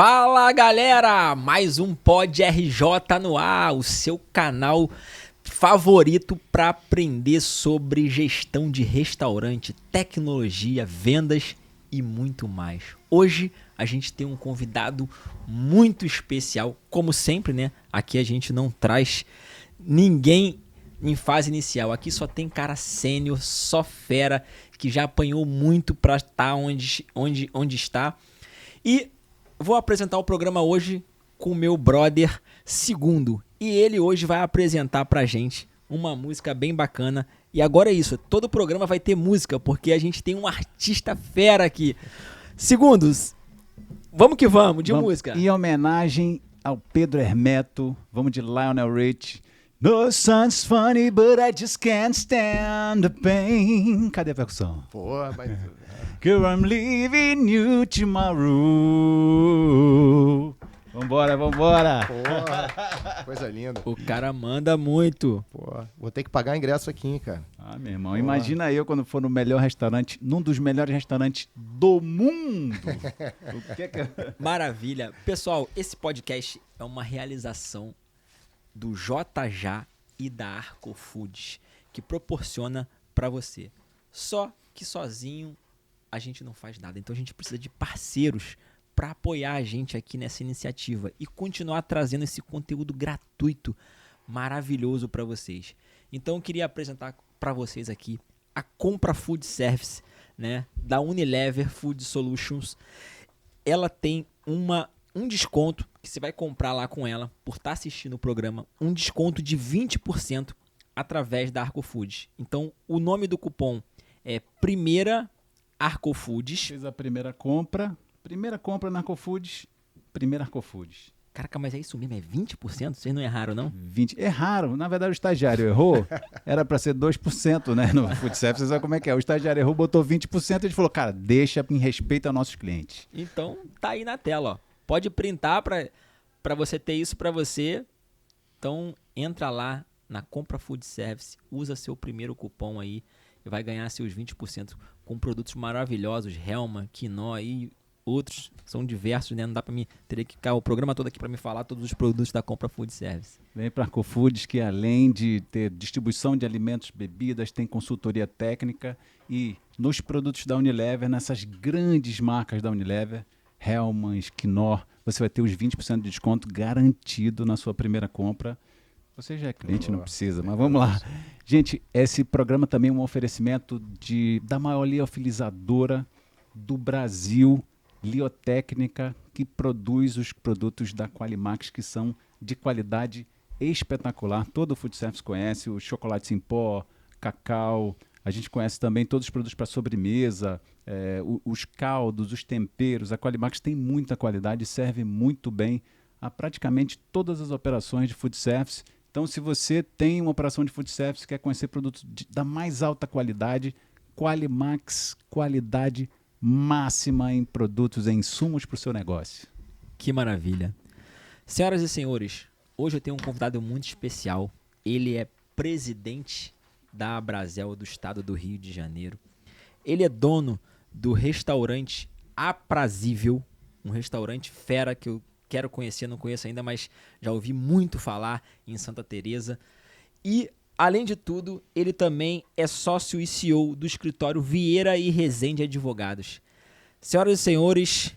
Fala galera, mais um Pod RJ no ar, o seu canal favorito para aprender sobre gestão de restaurante, tecnologia, vendas e muito mais. Hoje a gente tem um convidado muito especial, como sempre, né? Aqui a gente não traz ninguém em fase inicial, aqui só tem cara sênior, só fera, que já apanhou muito para estar onde está. E vou apresentar o programa hoje com o meu brother Segundo. E ele hoje vai apresentar pra gente uma música bem bacana. E agora é isso, todo o programa vai ter música, porque a gente tem um artista fera aqui. Segundos, vamos que vamos, de música. Em homenagem ao Pedro Hermeto, vamos de Lionel Rich. No sun's funny, but I just can't stand the pain. Cadê a percussão? Pô, mas... Girl, I'm leaving you tomorrow. Vambora. Pô, coisa linda. O cara manda muito. Pô, vou ter que pagar ingresso aqui, hein, cara. Ah, meu irmão, imagina eu quando for no melhor restaurante, num dos melhores restaurantes do mundo. O que é que... Maravilha. Pessoal, esse podcast é uma realização do JJ e da Arco Foods, que proporciona para você. Só que sozinho a gente não faz nada, então a gente precisa de parceiros para apoiar a gente aqui nessa iniciativa e continuar trazendo esse conteúdo gratuito, maravilhoso para vocês. Então eu queria apresentar para vocês aqui a Compra Food Service, né, da Unilever Food Solutions. Ela tem um desconto que você vai comprar lá com ela por estar assistindo o programa, um desconto de 20% através da Arco Foods. Então o nome do cupom é Primeira Arco Foods. Fez a primeira compra na Arco Foods, primeira Arco Foods. Caraca, mas é isso mesmo, é 20%? Vocês não erraram, não? 20. Erraram. Na verdade, o estagiário errou. Era para ser 2%, né? No Food Service, você sabe como é que é. O estagiário errou, botou 20%. A gente falou, cara, deixa em respeito aos nossos clientes. Então, tá aí na tela, ó. Pode printar para você ter isso para você. Então, entra lá na Compra Food Service, usa seu primeiro cupom aí e vai ganhar seus 20% com produtos maravilhosos, Hellmann's, Quinó e outros, são diversos, né? Não dá para mim, teria que ficar o programa todo aqui para me falar todos os produtos da Compra Food Service. Vem para a Arco Foods, que além de ter distribuição de alimentos, bebidas, tem consultoria técnica e nos produtos da Unilever, nessas grandes marcas da Unilever, Hellmann's, Quinó, você vai ter os 20% de desconto garantido na sua primeira compra. Você já é cliente, não precisa, mas vamos lá. Gente, esse programa também é um oferecimento da maior liofilizadora do Brasil, Liotécnica, que produz os produtos da Qualimax, que são de qualidade espetacular. Todo o Food Service conhece, os chocolates em pó, cacau. A gente conhece também todos os produtos para sobremesa, os caldos, os temperos. A Qualimax tem muita qualidade e serve muito bem a praticamente todas as operações de Food Service. Então, se você tem uma operação de Food Service e quer conhecer produtos da mais alta qualidade, Qualimax, qualidade máxima em produtos, em insumos para o seu negócio. Que maravilha. Senhoras e senhores, hoje eu tenho um convidado muito especial. Ele é presidente da Abrazel do estado do Rio de Janeiro. Ele é dono do restaurante Aprazível, um restaurante fera que eu quero conhecer, não conheço ainda, mas já ouvi muito falar em Santa Teresa. E, além de tudo, ele também é sócio e CEO do escritório Vieira e Rezende Advogados. Senhoras e senhores,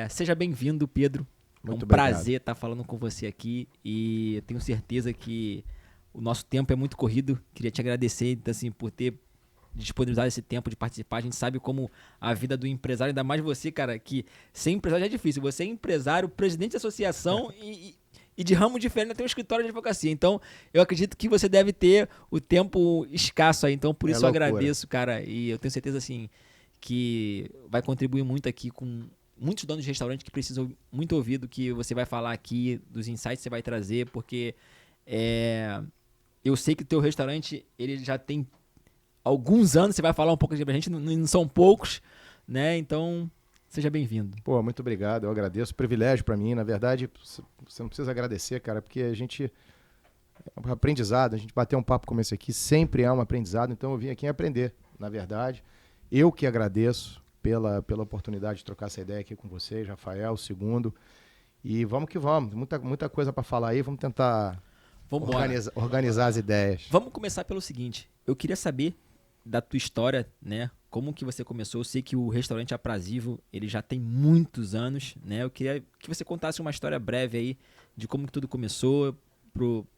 seja bem-vindo, Pedro. Muito é um obrigado. prazer estar falando com você aqui e eu tenho certeza que o nosso tempo é muito corrido. Queria te agradecer assim, por ter disponibilizado esse tempo de participar. A gente sabe como a vida do empresário, ainda mais você, cara, que ser empresário já é difícil. Você é empresário, presidente de associação e de ramo diferente tem um escritório de advocacia. Então, eu acredito que você deve ter o tempo escasso aí. Então, por isso eu agradeço, cara. E eu tenho certeza, assim, que vai contribuir muito aqui com muitos donos de restaurante que precisam muito ouvir do que você vai falar aqui, dos insights que você vai trazer, porque eu sei que o teu restaurante, ele já tem alguns anos, você vai falar um pouco pra gente, não são poucos, né? Então, seja bem-vindo. Pô, muito obrigado, eu agradeço. Privilégio para mim, na verdade, você não precisa agradecer, cara, porque a gente... É um aprendizado, a gente bater um papo como esse aqui sempre é um aprendizado, então eu vim aqui aprender, na verdade. Eu que agradeço pela oportunidade de trocar essa ideia aqui com vocês, Rafael, segundo. E vamos que vamos. Muita coisa para falar aí. Vamos tentar organizar as ideias. Vamos começar pelo seguinte. Eu queria saber da tua história, né? Como que você começou? Eu sei que o restaurante Aprazível, ele já tem muitos anos, né? Eu queria que você contasse uma história breve aí de como que tudo começou,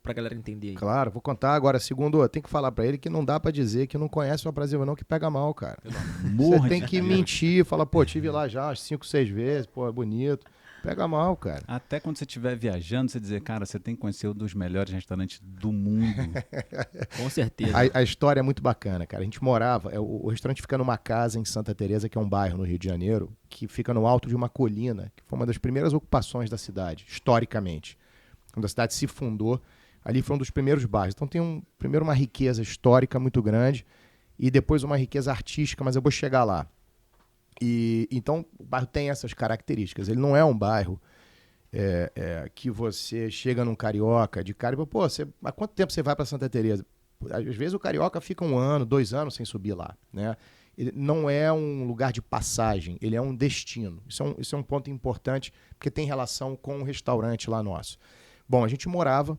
pra galera entender aí. Claro, vou contar agora. Segundo, tem que falar pra ele que não dá pra dizer que não conhece o Aprazível não, que pega mal, cara. Você tem que mentir, falar, pô, tive lá já umas 5, 6 vezes, pô, é bonito. Pega mal, cara. Até quando você estiver viajando, você dizer, cara, você tem que conhecer um dos melhores restaurantes do mundo. Com certeza. A história é muito bacana, cara. A gente morava, o restaurante fica numa casa em Santa Teresa, que é um bairro no Rio de Janeiro, que fica no alto de uma colina, que foi uma das primeiras ocupações da cidade, historicamente. Quando a cidade se fundou, ali foi um dos primeiros bairros. Então tem primeiro uma riqueza histórica muito grande e depois uma riqueza artística, mas eu vou chegar lá. Então o bairro tem essas características. Ele não é um bairro que você chega num carioca de cara e fala, pô, há quanto tempo você vai para Santa Teresa? Às vezes o carioca fica 1 ano, 2 anos sem subir lá, né? Ele não é um lugar de passagem, ele é um destino. Isso é um ponto importante, porque tem relação com o restaurante lá nosso. Bom, a gente morava,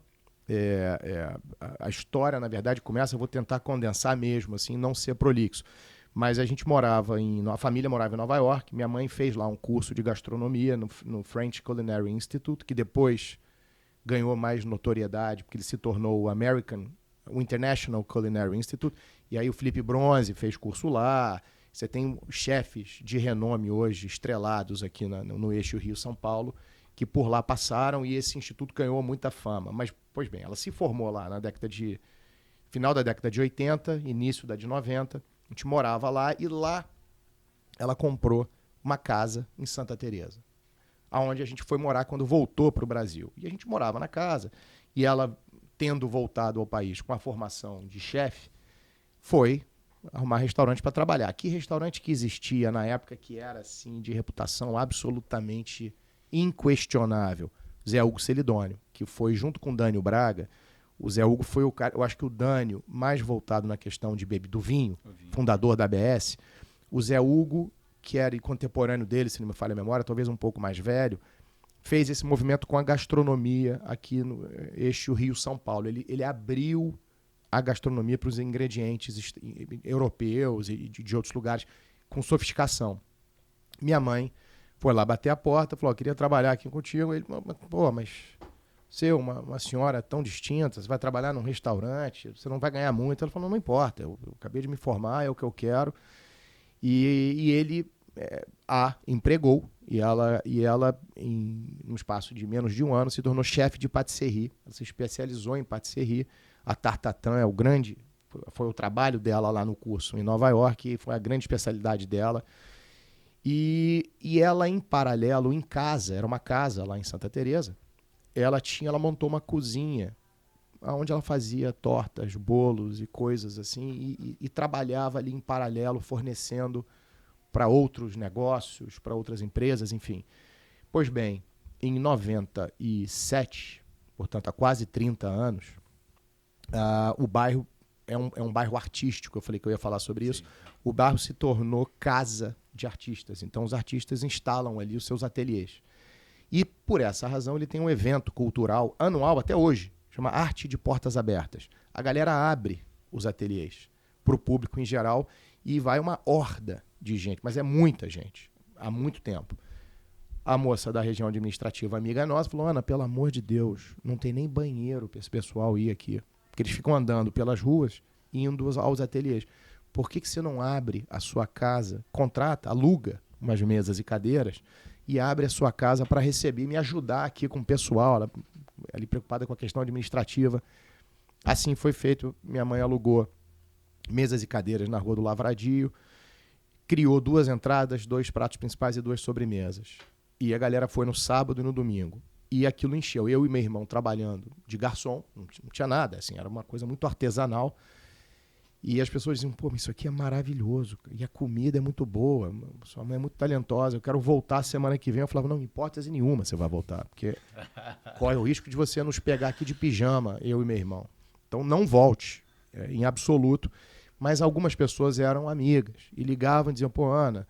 a história, na verdade, começa, eu vou tentar condensar mesmo, assim, não ser prolixo. Mas a gente a família morava em Nova York, minha mãe fez lá um curso de gastronomia no French Culinary Institute, que depois ganhou mais notoriedade, porque ele se tornou o International Culinary Institute, e aí o Felipe Bronze fez curso lá. Você tem chefes de renome hoje, estrelados aqui no eixo Rio-São Paulo, que por lá passaram e esse instituto ganhou muita fama. Mas, pois bem, ela se formou lá final da década de 80, início da de 90. A gente morava lá e lá ela comprou uma casa em Santa Teresa, aonde a gente foi morar quando voltou para o Brasil. E a gente morava na casa e ela, tendo voltado ao país com a formação de chefe, foi arrumar restaurante para trabalhar. Que restaurante que existia na época que era assim de reputação absolutamente inquestionável? Zé Hugo Celidônio, que foi junto com o Dânio Braga. O Zé Hugo foi o cara, eu acho que o Dânio mais voltado na questão de do vinho, fundador da ABS. O Zé Hugo, que era contemporâneo dele, se não me falha a memória, talvez um pouco mais velho, fez esse movimento com a gastronomia aqui no eixo Rio-São Paulo. Ele abriu a gastronomia para os ingredientes europeus e de outros lugares com sofisticação. Minha mãe foi lá bater a porta, falou, queria trabalhar aqui contigo. Ele, pô, mas você, uma senhora tão distinta, você vai trabalhar num restaurante, você não vai ganhar muito. Ela falou, não importa, eu acabei de me formar, é o que eu quero. E ele a empregou, e ela num espaço de menos de 1 ano, se tornou chefe de patisserie. Ela se especializou em patisserie. A Tartatan foi o trabalho dela lá no curso em Nova York, foi a grande especialidade dela. E ela, em paralelo, em casa, era uma casa lá em Santa Teresa, ela montou uma cozinha onde ela fazia tortas, bolos e coisas assim, e trabalhava ali em paralelo, fornecendo para outros negócios, para outras empresas, enfim. Pois bem, em 97, portanto há quase 30 anos, o bairro é um bairro artístico, eu falei que eu ia falar sobre isso. O bairro se tornou casa de artistas, então os artistas instalam ali os seus ateliês. E por essa razão ele tem um evento cultural anual até hoje, chama Arte de Portas Abertas. A galera abre os ateliês para o público em geral e vai uma horda de gente, mas é muita gente, há muito tempo. A moça da região administrativa, amiga nossa, falou, Ana, pelo amor de Deus, não tem nem banheiro para esse pessoal ir aqui. Porque eles ficam andando pelas ruas, indo aos ateliês. Por que você não abre a sua casa, aluga umas mesas e cadeiras e abre a sua casa para receber e me ajudar aqui com o pessoal, ela ali preocupada com a questão administrativa. Assim foi feito, minha mãe alugou mesas e cadeiras na Rua do Lavradio, criou 2 entradas, 2 pratos principais e 2 sobremesas. E a galera foi no sábado e no domingo. E aquilo encheu. Eu e meu irmão trabalhando de garçom, não tinha nada, assim, era uma coisa muito artesanal. E as pessoas diziam, pô, mas isso aqui é maravilhoso, e a comida é muito boa, sua mãe é muito talentosa, eu quero voltar semana que vem. Eu falava, não, hipótese nenhuma você vai voltar, porque corre o risco de você nos pegar aqui de pijama, eu e meu irmão. Então não volte, em absoluto. Mas algumas pessoas eram amigas e ligavam e diziam, pô, Ana,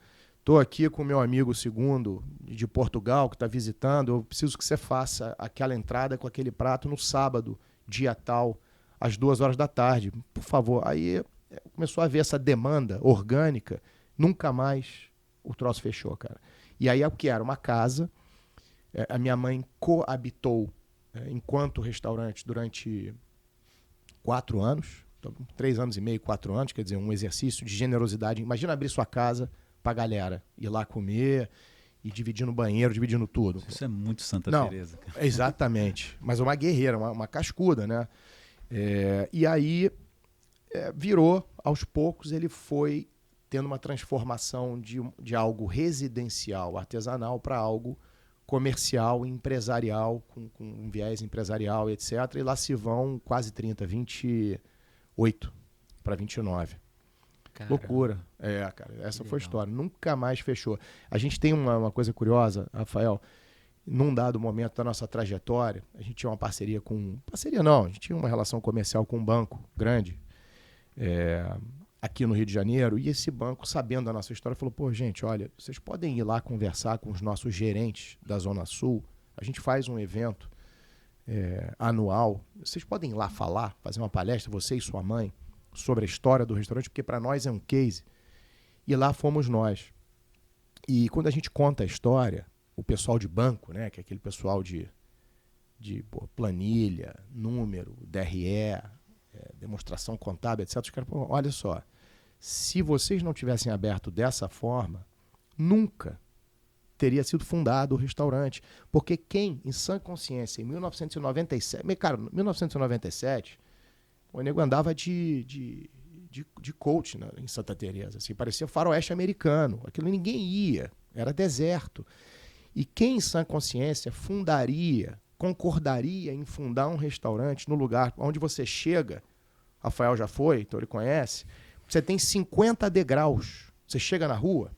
Estou aqui com o meu amigo segundo de Portugal, que está visitando, eu preciso que você faça aquela entrada com aquele prato no sábado, dia tal, às 2 horas da tarde, por favor. Aí começou a haver essa demanda orgânica, nunca mais o troço fechou, cara. E aí o que era? Uma casa, a minha mãe coabitou enquanto restaurante durante 4 anos, 3 anos e meio, 4 anos, quer dizer, um exercício de generosidade. Imagina abrir sua casa pra galera, ir lá comer e dividindo banheiro, dividindo tudo. Isso é muito Santa Não, Teresa, cara. exatamente. Mas uma guerreira, uma cascuda, né? E aí virou, aos poucos, ele foi tendo uma transformação de algo residencial, artesanal, para algo comercial, empresarial, com um viés empresarial, etc. E lá se vão quase 30, 28 para 29. Caramba. Loucura. Cara, essa foi a história. Nunca mais fechou. A gente tem uma coisa curiosa, Rafael. Num dado momento da nossa trajetória, a gente tinha uma parceria com... Parceria não, a gente tinha uma relação comercial com um banco grande aqui no Rio de Janeiro, e esse banco, sabendo da nossa história, falou, pô, gente, olha, vocês podem ir lá conversar com os nossos gerentes da Zona Sul, a gente faz um evento anual, vocês podem ir lá falar, fazer uma palestra, você e sua mãe, sobre a história do restaurante, porque para nós é um case. E lá fomos nós. E quando a gente conta a história, o pessoal de banco, né, que é aquele pessoal de planilha, número, DRE, demonstração contábil, etc. Os caras, pô, olha só, se vocês não tivessem aberto dessa forma, nunca teria sido fundado o restaurante. Porque quem, em sã consciência, em 1997... Cara, 1997... O nego andava de coach em Santa Teresa, assim, parecia faroeste americano. Aquilo ninguém ia, era deserto. E quem em sã consciência concordaria em fundar um restaurante no lugar onde você chega, Rafael já foi, então ele conhece, você tem 50 degraus. Você chega na rua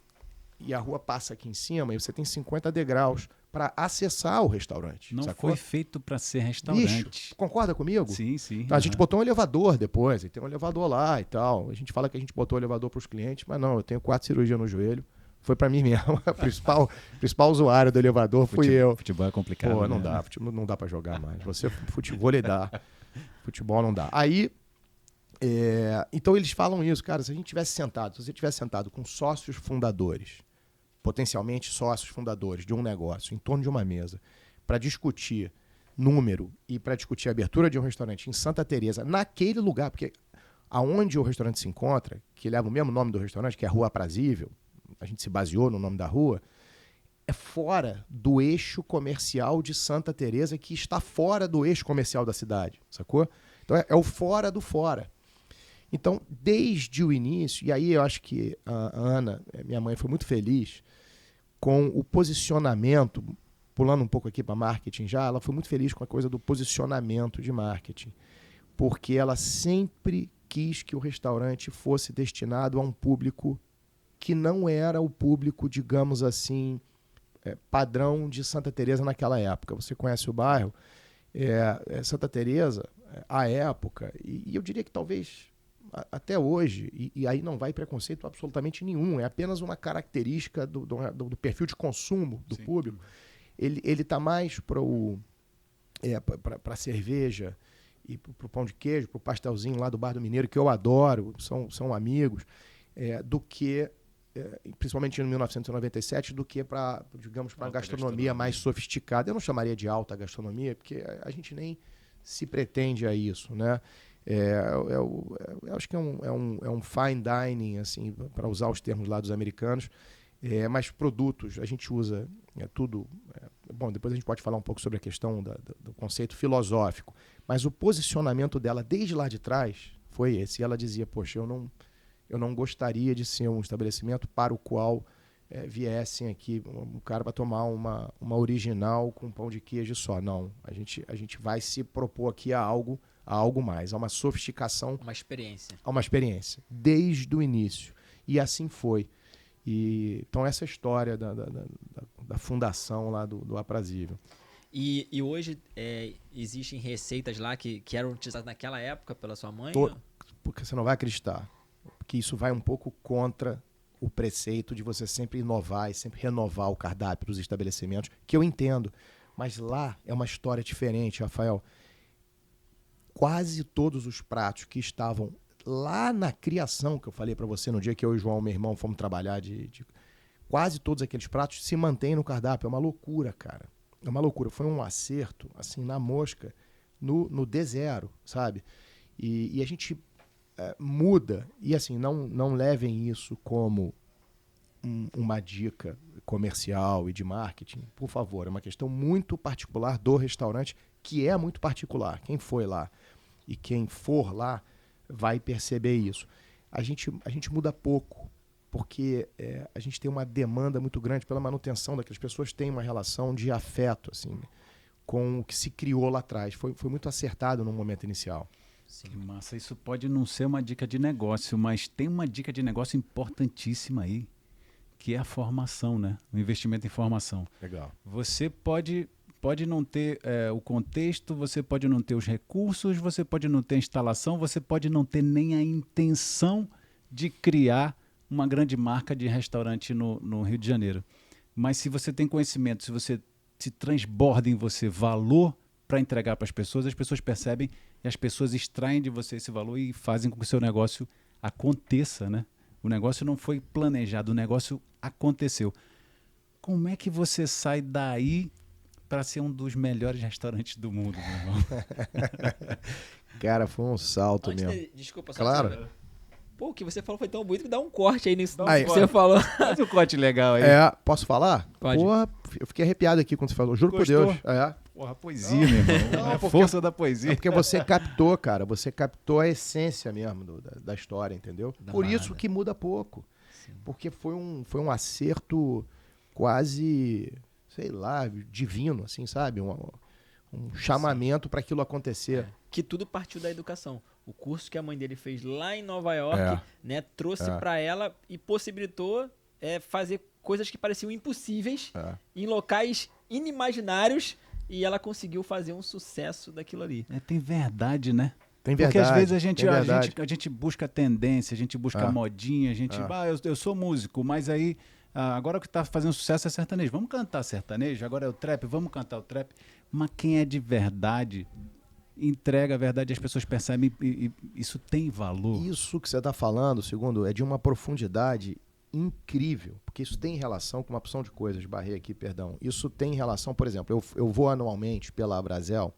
e a rua passa aqui em cima e você tem 50 degraus para acessar o restaurante. Não sacou? foi feito para ser restaurante. Bicho, concorda comigo? Sim, sim. A gente botou um elevador depois, e tem um elevador lá e tal. A gente fala que a gente botou o elevador para os clientes, mas não, eu tenho 4 cirurgias no joelho. Foi para mim mesmo. O principal usuário do elevador fui eu. Futebol é complicado. Pô, não né? dá, futebol não dá para jogar mais. Futebol dá. Futebol não dá. Aí, então eles falam isso, cara, se você tivesse sentado com sócios fundadores, potencialmente sócios fundadores de um negócio, em torno de uma mesa, para discutir número e para discutir a abertura de um restaurante em Santa Teresa, naquele lugar, porque aonde o restaurante se encontra, que leva o mesmo nome do restaurante, que é a Rua Aprazível, a gente se baseou no nome da rua, é fora do eixo comercial de Santa Teresa, que está fora do eixo comercial da cidade, sacou? Então é o fora do fora. Então, desde o início, e aí eu acho que a Ana, minha mãe, foi muito feliz com o posicionamento, pulando um pouco aqui para marketing já, ela foi muito feliz com a coisa do posicionamento de marketing, porque ela sempre quis que o restaurante fosse destinado a um público que não era o público, digamos assim, padrão de Santa Teresa naquela época. Você conhece o bairro? Santa Teresa, à época, e eu diria que talvez até hoje, e aí não vai preconceito absolutamente nenhum, é apenas uma característica do perfil de consumo do público. Ele está mais para a cerveja e para o pão de queijo, para o pastelzinho lá do Bar do Mineiro, que eu adoro, são amigos, do que, principalmente em 1997, do que para, digamos, para a gastronomia mais sofisticada. Eu não chamaria de alta gastronomia, porque a gente nem se pretende a isso, né? Eu acho que é um fine dining, assim, para usar os termos lá dos americanos, mas produtos, a gente usa tudo. Bom, depois a gente pode falar um pouco sobre a questão do conceito filosófico, mas o posicionamento dela desde lá de trás foi esse. E ela dizia, poxa, eu não gostaria de ser um estabelecimento para o qual viessem aqui um cara para tomar uma original com pão de queijo só. Não, a gente vai se propor aqui a algo mais, a uma sofisticação. Uma experiência. A uma experiência, desde o início. E assim foi. Então essa história da fundação lá do Aprazível. E hoje existem receitas lá que eram utilizadas naquela época pela sua mãe? Porque você não vai acreditar. Porque isso vai um pouco contra o preceito de você sempre inovar e sempre renovar o cardápio dos estabelecimentos, que eu entendo. Mas lá é uma história diferente, Rafael. Quase todos os pratos que estavam lá na criação, que eu falei para você no dia que eu e o João, meu irmão, fomos trabalhar, quase todos aqueles pratos se mantêm no cardápio. É uma loucura, cara. É uma loucura. Foi um acerto, assim, na mosca, no D0, sabe? E a gente muda. E, assim, não levem isso como uma dica comercial e de marketing. Por favor, é uma questão muito particular do restaurante, que é muito particular. Quem foi lá e quem for lá vai perceber isso. A gente muda pouco, porque a gente tem uma demanda muito grande pela manutenção daquelas pessoas, têm uma relação de afeto assim, com o que se criou lá atrás. Foi muito acertado no momento inicial. Sim. Que massa. Isso pode não ser uma dica de negócio, mas tem uma dica de negócio importantíssima aí, que é a formação, né? O investimento em formação. Legal. Você pode não ter o contexto, você pode não ter os recursos, você pode não ter a instalação, você pode não ter nem a intenção de criar uma grande marca de restaurante no Rio de Janeiro. Mas se você tem conhecimento, se você se transborda em você valor para entregar para as pessoas percebem e as pessoas extraem de você esse valor e fazem com que o seu negócio aconteça, né? O negócio não foi planejado, o negócio aconteceu. Como é que você sai daí para ser um dos melhores restaurantes do mundo, meu irmão? Cara, foi um salto mesmo. Desculpa, só claro. Pô, o que você falou foi tão bonito que dá um corte aí nisso Aí, que você falou. Faz um corte legal aí. Posso falar? Pode. Porra, eu fiquei arrepiado aqui quando você falou. Juro Gostou? por Deus. Porra, poesia, meu irmão. Não, É a força da poesia. É porque você captou, cara. Você captou a essência mesmo da história, entendeu? Por isso que muda pouco. Sim. Porque foi um acerto quase, sei lá, divino, assim, sabe? Um chamamento para aquilo acontecer. Que tudo partiu da educação. O curso que a mãe dele fez lá em Nova York, né, trouxe para ela e possibilitou fazer coisas que pareciam impossíveis em locais inimaginários, e ela conseguiu fazer um sucesso daquilo ali. Tem verdade, né? Tem verdade. Porque às vezes a gente busca tendência, a gente busca modinha, a gente... eu sou músico, mas aí agora o que está fazendo sucesso é sertanejo. Vamos cantar sertanejo, agora é o trap, vamos cantar o trap. Mas quem é de verdade entrega a verdade, as pessoas percebem e isso tem valor. Isso que você está falando, segundo, é de uma profundidade incrível, porque isso tem relação com uma opção de coisas, barrei aqui, perdão. Isso tem relação, por exemplo, eu vou anualmente pela Brasel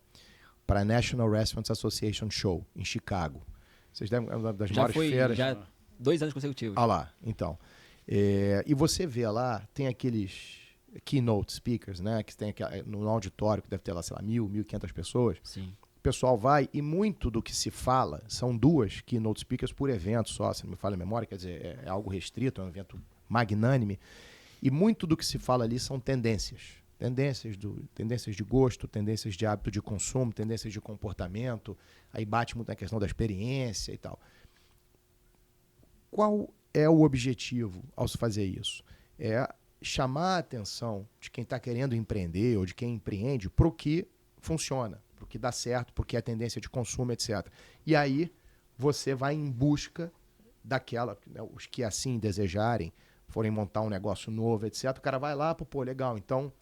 para a National Restaurants Association Show, em Chicago. Vocês devem, é uma das maiores feiras. Já 2 anos consecutivos. Ah lá, então. E você vê lá, tem aqueles keynote speakers, né, que tem no auditório, que deve ter lá, sei lá, 1.500 pessoas. Sim. O pessoal vai e muito do que se fala são 2 keynote speakers por evento só, se não me falha a memória, quer dizer, é algo restrito, é um evento magnânime. E muito do que se fala ali são tendências. Tendências de gosto, tendências de hábito de consumo, tendências de comportamento. Aí bate muito na questão da experiência e tal. Qual é o objetivo ao se fazer isso? É chamar a atenção de quem está querendo empreender ou de quem empreende para o que funciona, para o que dá certo, porque é a tendência de consumo, etc. E aí você vai em busca daquela, né, os que assim desejarem, forem montar um negócio novo, etc. O cara vai lá, pô, legal, então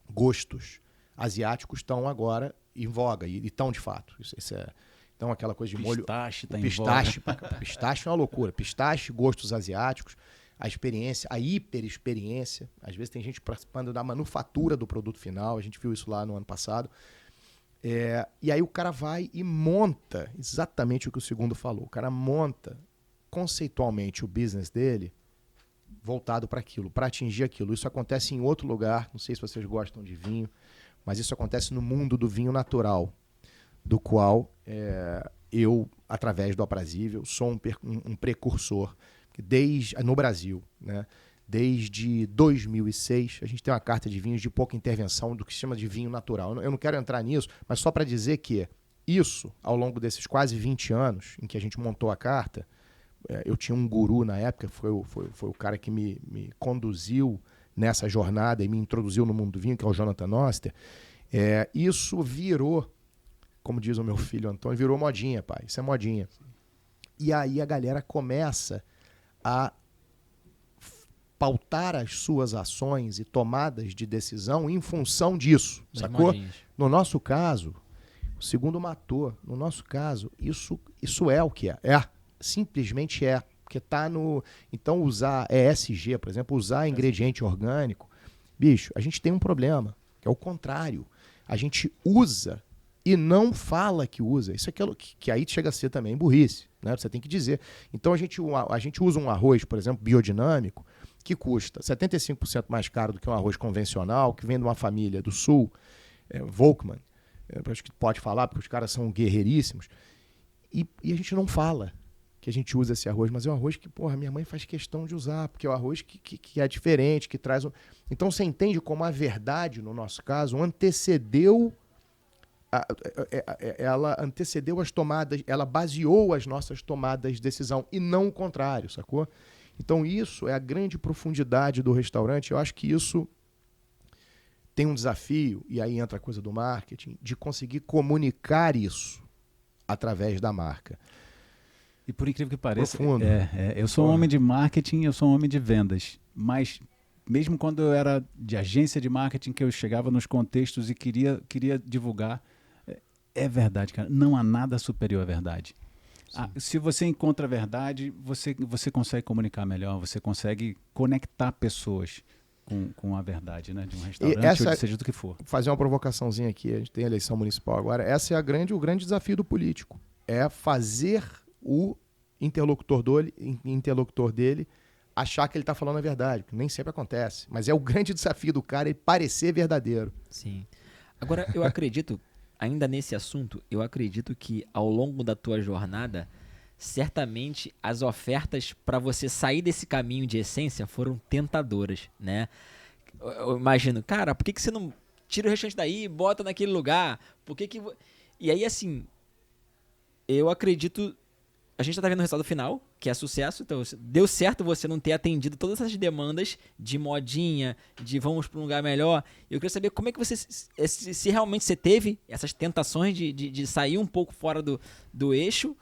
gostos asiáticos estão agora em voga, e estão de fato. Isso é, então aquela coisa de molho... Pistache tá pistache, pistache é uma loucura. Pistache, gostos asiáticos, a experiência, a hiperexperiência. Às vezes tem gente participando da manufatura do produto final, a gente viu isso lá no ano passado. E aí o cara vai e monta exatamente o que o segundo falou. O cara monta conceitualmente o business dele voltado para aquilo, para atingir aquilo. Isso acontece em outro lugar, não sei se vocês gostam de vinho, mas isso acontece no mundo do vinho natural, do qual eu, através do Aprazível, sou um precursor. No Brasil, né? Desde 2006, a gente tem uma carta de vinhos de pouca intervenção do que se chama de vinho natural. Eu não quero entrar nisso, mas só para dizer que isso, ao longo desses quase 20 anos em que a gente montou a carta, eu tinha um guru na época, foi o cara que me conduziu nessa jornada e me introduziu no mundo do vinho, que é o Jonathan Noster. Isso virou, como diz o meu filho Antônio, virou modinha, pai. Isso é modinha. E aí a galera começa a pautar as suas ações e tomadas de decisão em função disso, Das sacou? modinhas. No nosso caso, o segundo matou. No nosso caso, isso é o que é. É, simplesmente é. Porque tá no... Então usar ESG, por exemplo, usar ingrediente orgânico, bicho, a gente tem um problema, que é o contrário. A gente usa e não fala que usa. Isso é aquilo que aí chega a ser também burrice, né? Você tem que dizer. Então a gente usa um arroz, por exemplo, biodinâmico, que custa 75% mais caro do que um arroz convencional, que vem de uma família do sul, Volkmann, acho que pode falar, porque os caras são guerreiríssimos, e a gente não fala que a gente usa esse arroz, mas é um arroz que, porra, minha mãe faz questão de usar, porque é um arroz que é diferente, que traz... Então você entende como a verdade, no nosso caso, antecedeu ela antecedeu as tomadas, ela baseou as nossas tomadas de decisão e não o contrário, sacou? Então isso é a grande profundidade do restaurante. Eu acho que isso tem um desafio, e aí entra a coisa do marketing, de conseguir comunicar isso através da marca. E por incrível que pareça, Profundo. Eu sou um homem de marketing, eu sou um homem de vendas, mas mesmo quando eu era de agência de marketing, que eu chegava nos contextos e queria divulgar, é verdade, cara, não há nada superior à verdade. Se você encontra a verdade, você consegue comunicar melhor, você consegue conectar pessoas com a verdade, né, de um restaurante, ou seja do que for. Fazer uma provocaçãozinha aqui, a gente tem eleição municipal agora, essa é o grande desafio do político, é fazer o interlocutor dele achar que ele está falando a verdade, que nem sempre acontece, mas é o grande desafio do cara ele parecer verdadeiro. Sim. Agora, eu acredito, ainda nesse assunto, eu acredito que ao longo da tua jornada, certamente as ofertas para você sair desse caminho de essência foram tentadoras, né? Eu imagino, cara, por que você não tira o restante daí e bota naquele lugar? E aí, assim, eu acredito... A gente já tá vendo o resultado final, que é sucesso. Então, deu certo você não ter atendido todas essas demandas de modinha, de vamos para um lugar melhor. Eu queria saber como é que você... Se realmente você teve essas tentações de sair um pouco fora do eixo,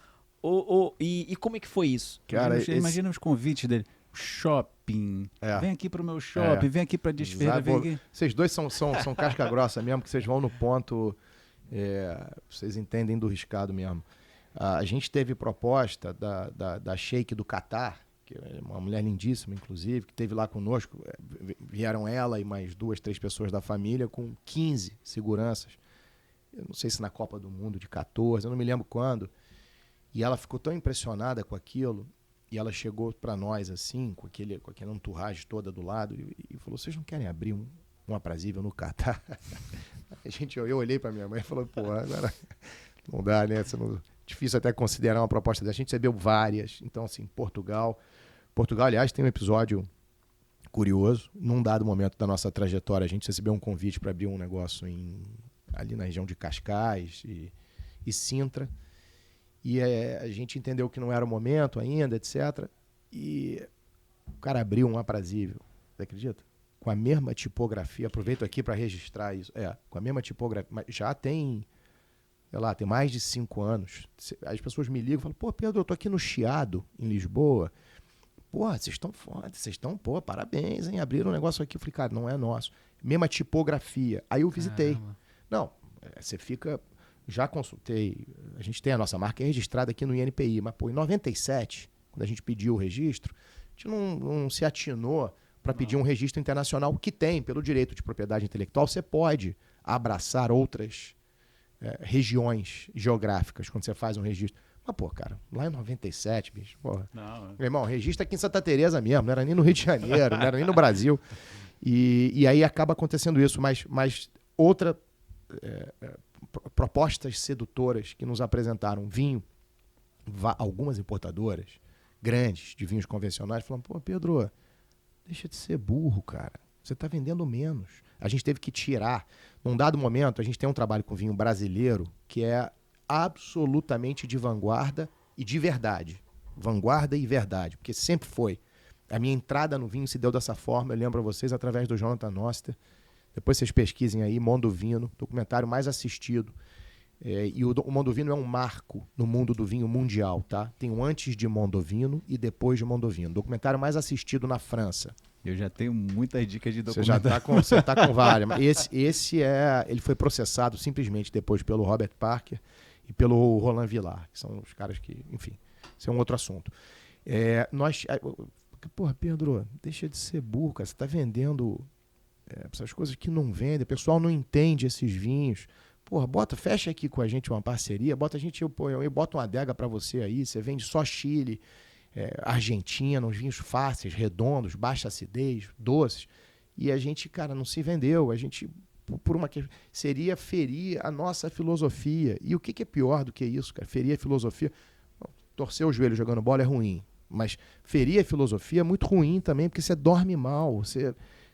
e como é que foi isso? Cara, imagina os convites dele. Shopping. Vem aqui pro meu shopping, vem aqui pra desfeira. Vem aqui. Vocês dois são casca grossa mesmo, que vocês vão no ponto... vocês entendem do riscado mesmo. A gente teve proposta da Sheik do Catar, que é uma mulher lindíssima, inclusive, que esteve lá conosco. Vieram ela e mais 2, 3 pessoas da família com 15 seguranças. Eu não sei se na Copa do Mundo de 14, eu não me lembro quando. E ela ficou tão impressionada com aquilo, e ela chegou para nós assim, com aquela entourage toda do lado, e falou, vocês não querem abrir um aprazível no Catar? Eu olhei para minha mãe e falei, pô, agora não dá, né? Difícil até considerar uma proposta dessa. A gente recebeu várias. Então, assim, Portugal, aliás, tem um episódio curioso. Num dado momento da nossa trajetória, a gente recebeu um convite para abrir um negócio ali na região de Cascais e Sintra. E a gente entendeu que não era o momento ainda, etc. E o cara abriu um aprazível. Você acredita? Com a mesma tipografia. Aproveito aqui para registrar isso. Com a mesma tipografia. Mas já tem... sei lá, tem mais de 5 anos. As pessoas me ligam e falam, pô, Pedro, eu tô aqui no Chiado, em Lisboa. Pô, vocês estão foda, parabéns, hein? Abriram um negócio aqui. Eu falei, cara, não é nosso. Mesma tipografia. Aí eu visitei. Caramba. Não, você fica... Já consultei, a gente tem a nossa marca registrada aqui no INPI, mas, pô, em 97, quando a gente pediu o registro, a gente não se atinou para pedir um registro internacional que tem, pelo direito de propriedade intelectual, você pode abraçar outras... regiões geográficas, quando você faz um registro. Mas, pô, cara, lá em 97, bicho, porra. Meu irmão, registro aqui em Santa Teresa mesmo, não era nem no Rio de Janeiro, não era nem no Brasil. E aí acaba acontecendo isso, mas outra propostas sedutoras que nos apresentaram vinho, algumas importadoras grandes de vinhos convencionais, falando, pô, Pedro, deixa de ser burro, cara. Você está vendendo menos. A gente teve que tirar. Num dado momento, a gente tem um trabalho com vinho brasileiro que é absolutamente de vanguarda e de verdade. Vanguarda e verdade, porque sempre foi. A minha entrada no vinho se deu dessa forma, eu lembro a vocês, através do Jonathan Noster. Depois vocês pesquisem aí, Mondovino, documentário mais assistido. E o Mondovino é um marco no mundo do vinho mundial, tá? Tem um antes de Mondovino e depois de Mondovino. Documentário mais assistido na França. Eu já tenho muitas dicas de Você já documentação. você tá com várias. Mas ele foi processado simplesmente depois pelo Robert Parker e pelo Roland Villar, que são os caras que, enfim, isso é um outro assunto. Porra, Pedro, deixa de ser burro, cara. Você tá vendendo essas coisas que não vendem, o pessoal não entende esses vinhos. Porra, fecha aqui com a gente uma parceria, eu boto uma adega para você aí, você vende só Chile, Argentina, uns vinhos fáceis, redondos, baixa acidez, doces. E a gente, cara, não se vendeu, a gente, por uma questão, seria ferir a nossa filosofia. E o que é pior do que isso, cara? Ferir a filosofia. Torcer o joelho jogando bola é ruim, mas ferir a filosofia é muito ruim também, porque você dorme mal,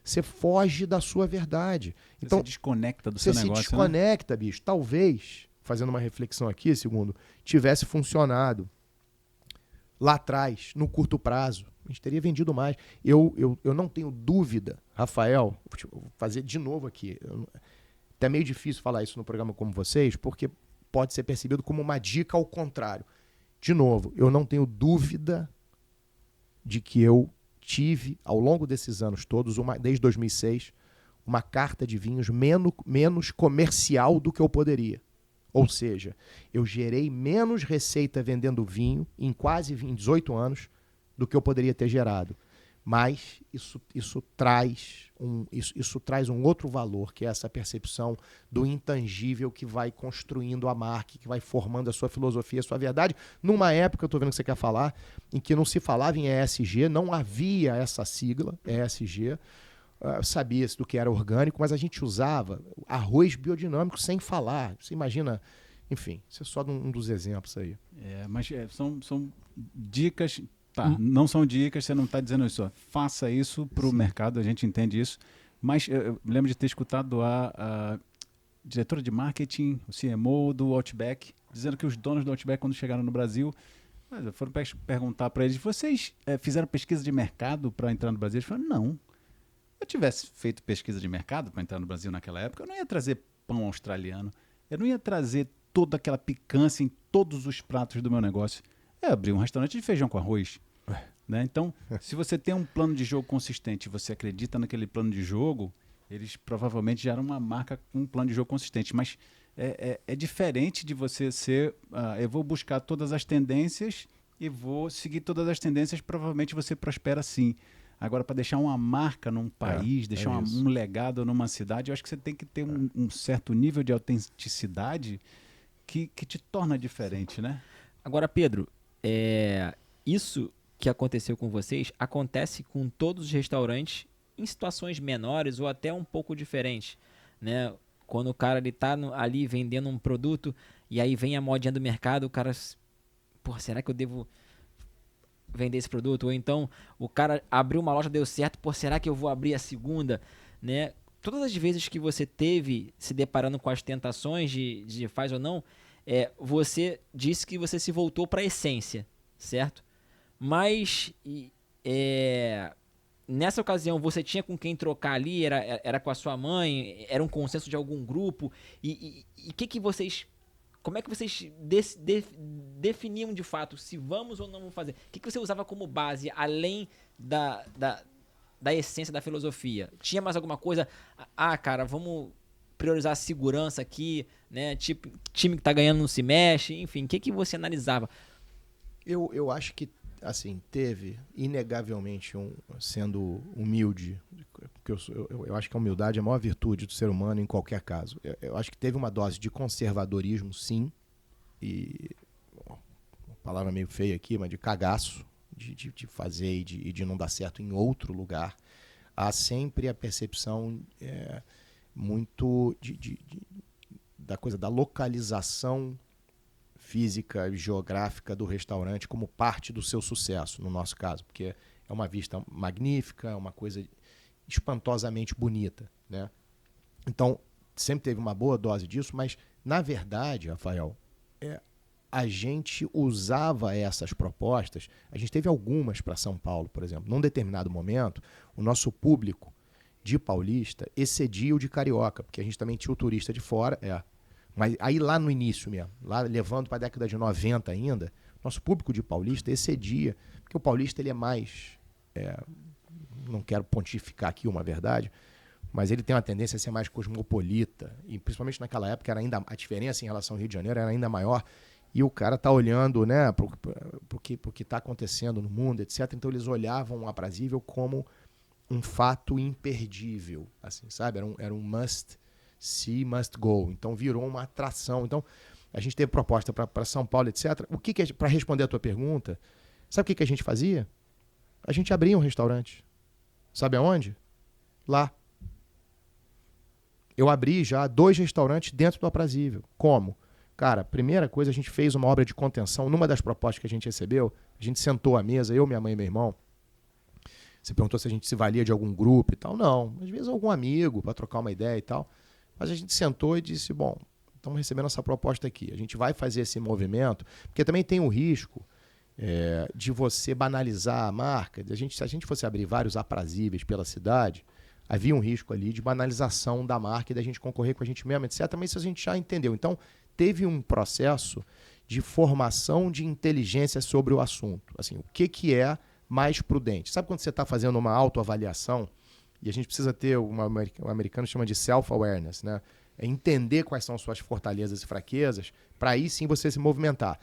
você foge da sua verdade. Então, você desconecta do seu negócio. Você se desconecta, bicho. Talvez, fazendo uma reflexão aqui, segundo, tivesse funcionado lá atrás, no curto prazo. A gente teria vendido mais. Eu não tenho dúvida, Rafael, vou fazer de novo aqui. Até meio difícil falar isso no programa como vocês, porque pode ser percebido como uma dica ao contrário. De novo, eu não tenho dúvida de que eu tive, ao longo desses anos todos, desde 2006, uma carta de vinhos menos comercial do que eu poderia. Ou seja, eu gerei menos receita vendendo vinho em quase 18 anos do que eu poderia ter gerado. Mas isso traz um outro valor, que é essa percepção do intangível que vai construindo a marca, que vai formando a sua filosofia, a sua verdade. Numa época, eu estou vendo que você quer falar, em que não se falava em ESG, não havia essa sigla, ESG, sabia-se do que era orgânico, mas a gente usava arroz biodinâmico sem falar. Você imagina, enfim, isso é só um dos exemplos aí. Mas são dicas... Tá, não são dicas, você não está dizendo isso. Ó, faça isso para o mercado, a gente entende isso. Mas eu lembro de ter escutado a diretora de marketing, o CMO do Outback, dizendo que os donos do Outback, quando chegaram no Brasil, foram perguntar para eles, vocês fizeram pesquisa de mercado para entrar no Brasil? Eles falaram, não. Se eu tivesse feito pesquisa de mercado para entrar no Brasil naquela época, eu não ia trazer pão australiano, eu não ia trazer toda aquela picância em todos os pratos do meu negócio. Abrir um restaurante de feijão com arroz. Né? Então, se você tem um plano de jogo consistente e você acredita naquele plano de jogo, eles provavelmente já eram uma marca com um plano de jogo consistente. Mas é diferente de você ser... eu vou buscar todas as tendências e vou seguir todas as tendências, provavelmente você prospera sim. Agora, para deixar uma marca num país, deixar um legado numa cidade, eu acho que você tem que ter um certo nível de autenticidade que te torna diferente, né? Agora, Pedro... isso que aconteceu com vocês acontece com todos os restaurantes em situações menores ou até um pouco diferentes, né? Quando o cara está ali vendendo um produto e aí vem a modinha do mercado, o cara, porra, será que eu devo vender esse produto? Ou então o cara abriu uma loja, deu certo, pô, será que eu vou abrir a segunda, né? Todas as vezes que você teve se deparando com as tentações de faz ou não, você disse que você se voltou para a essência, certo? Mas nessa ocasião você tinha com quem trocar ali? Era com a sua mãe? Era um consenso de algum grupo? E que vocês... Como é que vocês definiam de fato se vamos ou não vamos fazer? O que você usava como base, além da essência da filosofia? Tinha mais alguma coisa? Cara, vamos priorizar a segurança aqui, né? Tipo, time que tá ganhando não se mexe, enfim. O que você analisava? Eu acho que, assim, teve, inegavelmente, sendo humilde, porque eu acho que a humildade é a maior virtude do ser humano em qualquer caso. Eu acho que teve uma dose de conservadorismo, sim, e, uma palavra meio feia aqui, mas de cagaço, de fazer e de não dar certo em outro lugar. Há sempre a percepção muito da coisa da localização física e geográfica do restaurante como parte do seu sucesso, no nosso caso, porque é uma vista magnífica, é uma coisa espantosamente bonita, né? Então, sempre teve uma boa dose disso, mas, na verdade, Rafael, a gente usava essas propostas, a gente teve algumas para São Paulo, por exemplo. Num determinado momento, o nosso público de paulista excedia o de carioca, porque a gente também tinha o turista de fora, mas aí lá no início mesmo, lá levando para a década de 90 ainda, nosso público de paulista excedia, porque o paulista ele é mais, não quero pontificar aqui uma verdade, mas ele tem uma tendência a ser mais cosmopolita, e principalmente naquela época a diferença em relação ao Rio de Janeiro era ainda maior, e o cara tá olhando, né, pro que está acontecendo no mundo, etc. Então eles olhavam o Aprazível como um fato imperdível, assim, sabe? Era um must see, must go. Então virou uma atração. Então a gente teve proposta para São Paulo, etc. Para responder a tua pergunta, sabe o que a gente fazia? A gente abria um restaurante. Sabe aonde? Lá. Eu abri já 2 restaurantes dentro do Aprazível. Como? Cara, primeira coisa, a gente fez uma obra de contenção. Numa das propostas que a gente recebeu, a gente sentou à mesa, eu, minha mãe e meu irmão. Você perguntou se a gente se valia de algum grupo e tal. Não, às vezes algum amigo para trocar uma ideia e tal. Mas a gente sentou e disse, bom, estamos recebendo essa proposta aqui. A gente vai fazer esse movimento, porque também tem o risco de você banalizar a marca. Se a gente fosse abrir vários aprazíveis pela cidade, havia um risco ali de banalização da marca e da gente concorrer com a gente mesmo, etc. Mas isso a gente já entendeu. Então, teve um processo de formação de inteligência sobre o assunto. Assim, o que é mais prudente? Sabe quando você está fazendo uma autoavaliação e a gente precisa ter, o americano chama de self-awareness, né? É entender quais são suas fortalezas e fraquezas para aí sim você se movimentar.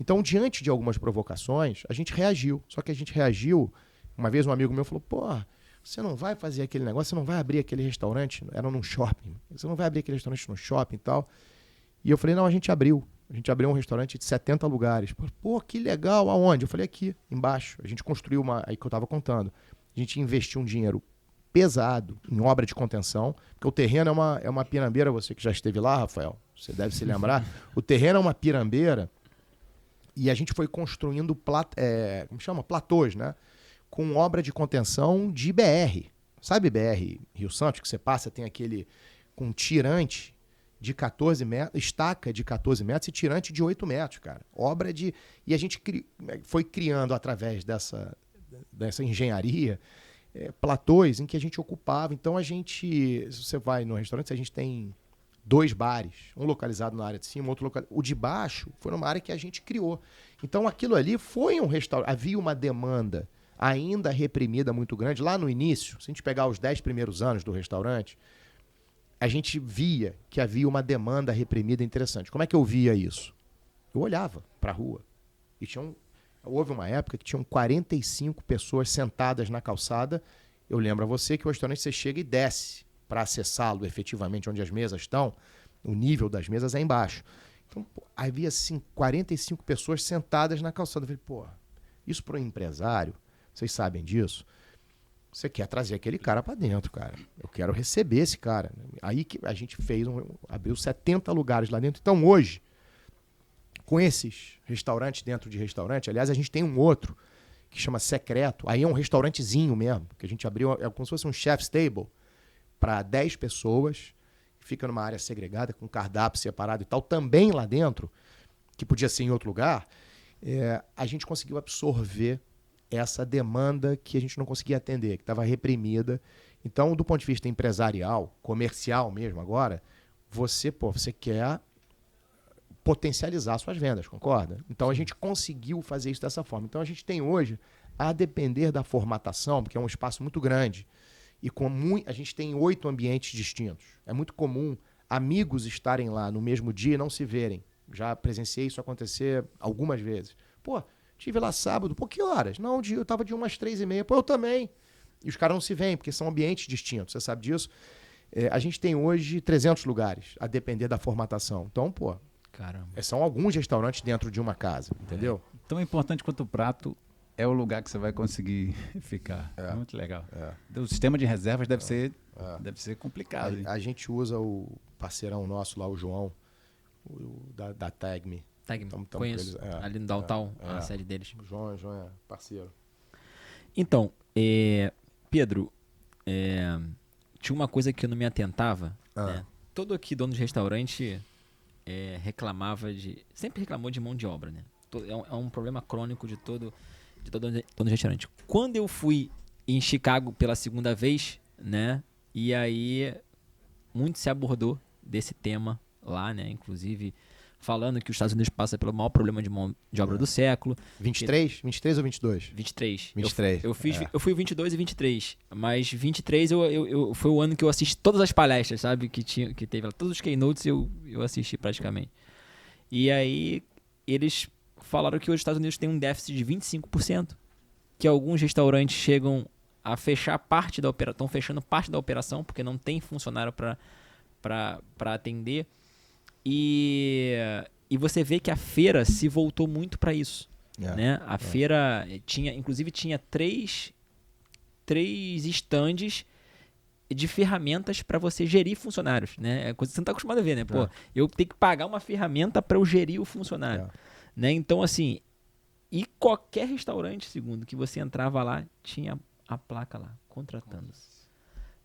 Então, diante de algumas provocações, a gente reagiu. Só que a gente reagiu, uma vez um amigo meu falou, pô, você não vai fazer aquele negócio, você não vai abrir aquele restaurante, era num shopping, você não vai abrir aquele restaurante no shopping e tal. E eu falei, não, a gente abriu um restaurante de 70 lugares. Pô, que legal, aonde? Eu falei, aqui, embaixo. A gente construiu aí que eu estava contando. A gente investiu um dinheiro pesado em obra de contenção, porque o terreno é uma pirambeira, você que já esteve lá, Rafael, você deve se lembrar. O terreno é uma pirambeira e a gente foi construindo platôs, né? Com obra de contenção de BR. Sabe BR Rio Santos, que você passa, tem aquele com tirante de 14 metros, estaca de 14 metros e tirante de 8 metros, cara. E a gente foi criando, através dessa engenharia, platôs em que a gente ocupava. Então, se você vai no restaurante, a gente tem 2 bares, um localizado na área de cima, outro localizado. O de baixo foi numa área que a gente criou. Então, aquilo ali foi um restaurante. Havia uma demanda ainda reprimida muito grande. Lá no início, se a gente pegar os 10 primeiros anos do restaurante, a gente via que havia uma demanda reprimida interessante. Como é que eu via isso? Eu olhava para a rua e houve uma época que tinham 45 pessoas sentadas na calçada. Eu lembro a você que o restaurante você chega e desce para acessá-lo efetivamente onde as mesas estão. O nível das mesas é embaixo. Então, havia assim 45 pessoas sentadas na calçada. Eu falei, pô, isso para um empresário, vocês sabem disso, você quer trazer aquele cara para dentro, cara. Eu quero receber esse cara. Aí que a gente abriu 70 lugares lá dentro. Então, hoje, com esses restaurantes dentro de restaurante, aliás, a gente tem um outro que chama Secreto. Aí é um restaurantezinho mesmo, que a gente abriu, é como se fosse um chef's table para 10 pessoas, fica numa área segregada, com cardápio separado e tal. Também lá dentro, que podia ser em outro lugar, a gente conseguiu absorver essa demanda que a gente não conseguia atender, que estava reprimida. Então, do ponto de vista empresarial, comercial mesmo agora, você quer potencializar suas vendas, concorda? Então, a gente conseguiu fazer isso dessa forma. Então, a gente tem hoje, a depender da formatação, porque é um espaço muito grande, e a gente tem 8 ambientes distintos. É muito comum amigos estarem lá no mesmo dia e não se verem. Já presenciei isso acontecer algumas vezes. Pô, estive lá sábado, que horas? Não, eu estava de umas 3h30. Pô, eu também. E os caras não se veem, porque são ambientes distintos, você sabe disso? A gente tem hoje 300 lugares, a depender da formatação. Então, pô, caramba, são alguns restaurantes dentro de uma casa, entendeu? Tão importante quanto o prato é o lugar que você vai conseguir ficar. Muito legal. O sistema de reservas deve ser complicado. A gente usa o parceirão nosso lá, o João, da Tagme. Conheço, ali no Downtown, a sede deles. O João é parceiro. Então, Pedro, tinha uma coisa que eu não me atentava, né? Todo aqui dono de restaurante sempre reclamou de mão de obra, né? É um problema crônico de todo dono de restaurante. Quando eu fui em Chicago pela segunda vez, né? E aí muito se abordou desse tema lá, né? Inclusive falando que os Estados Unidos passa pelo maior problema de mão de obra do século. 23? 23 ou 22? 23. 23. Eu fui 22 e 23, mas 23 foi o ano que eu assisti todas as palestras, sabe? Que teve lá. Todos os keynotes eu assisti praticamente. E aí eles falaram que os Estados Unidos têm um déficit de 25%, que alguns restaurantes chegam a fechar parte da operação, estão fechando parte da operação porque não tem funcionário para atender. E você vê que a feira se voltou muito para isso. Né? A feira tinha três estandes de ferramentas para você gerir funcionários. Né? É coisa que você não está acostumado a ver. Né? Pô, eu tenho que pagar uma ferramenta para eu gerir o funcionário. Né? Então, assim, e qualquer restaurante, segundo, que você entrava lá, tinha a placa lá, contratando-se.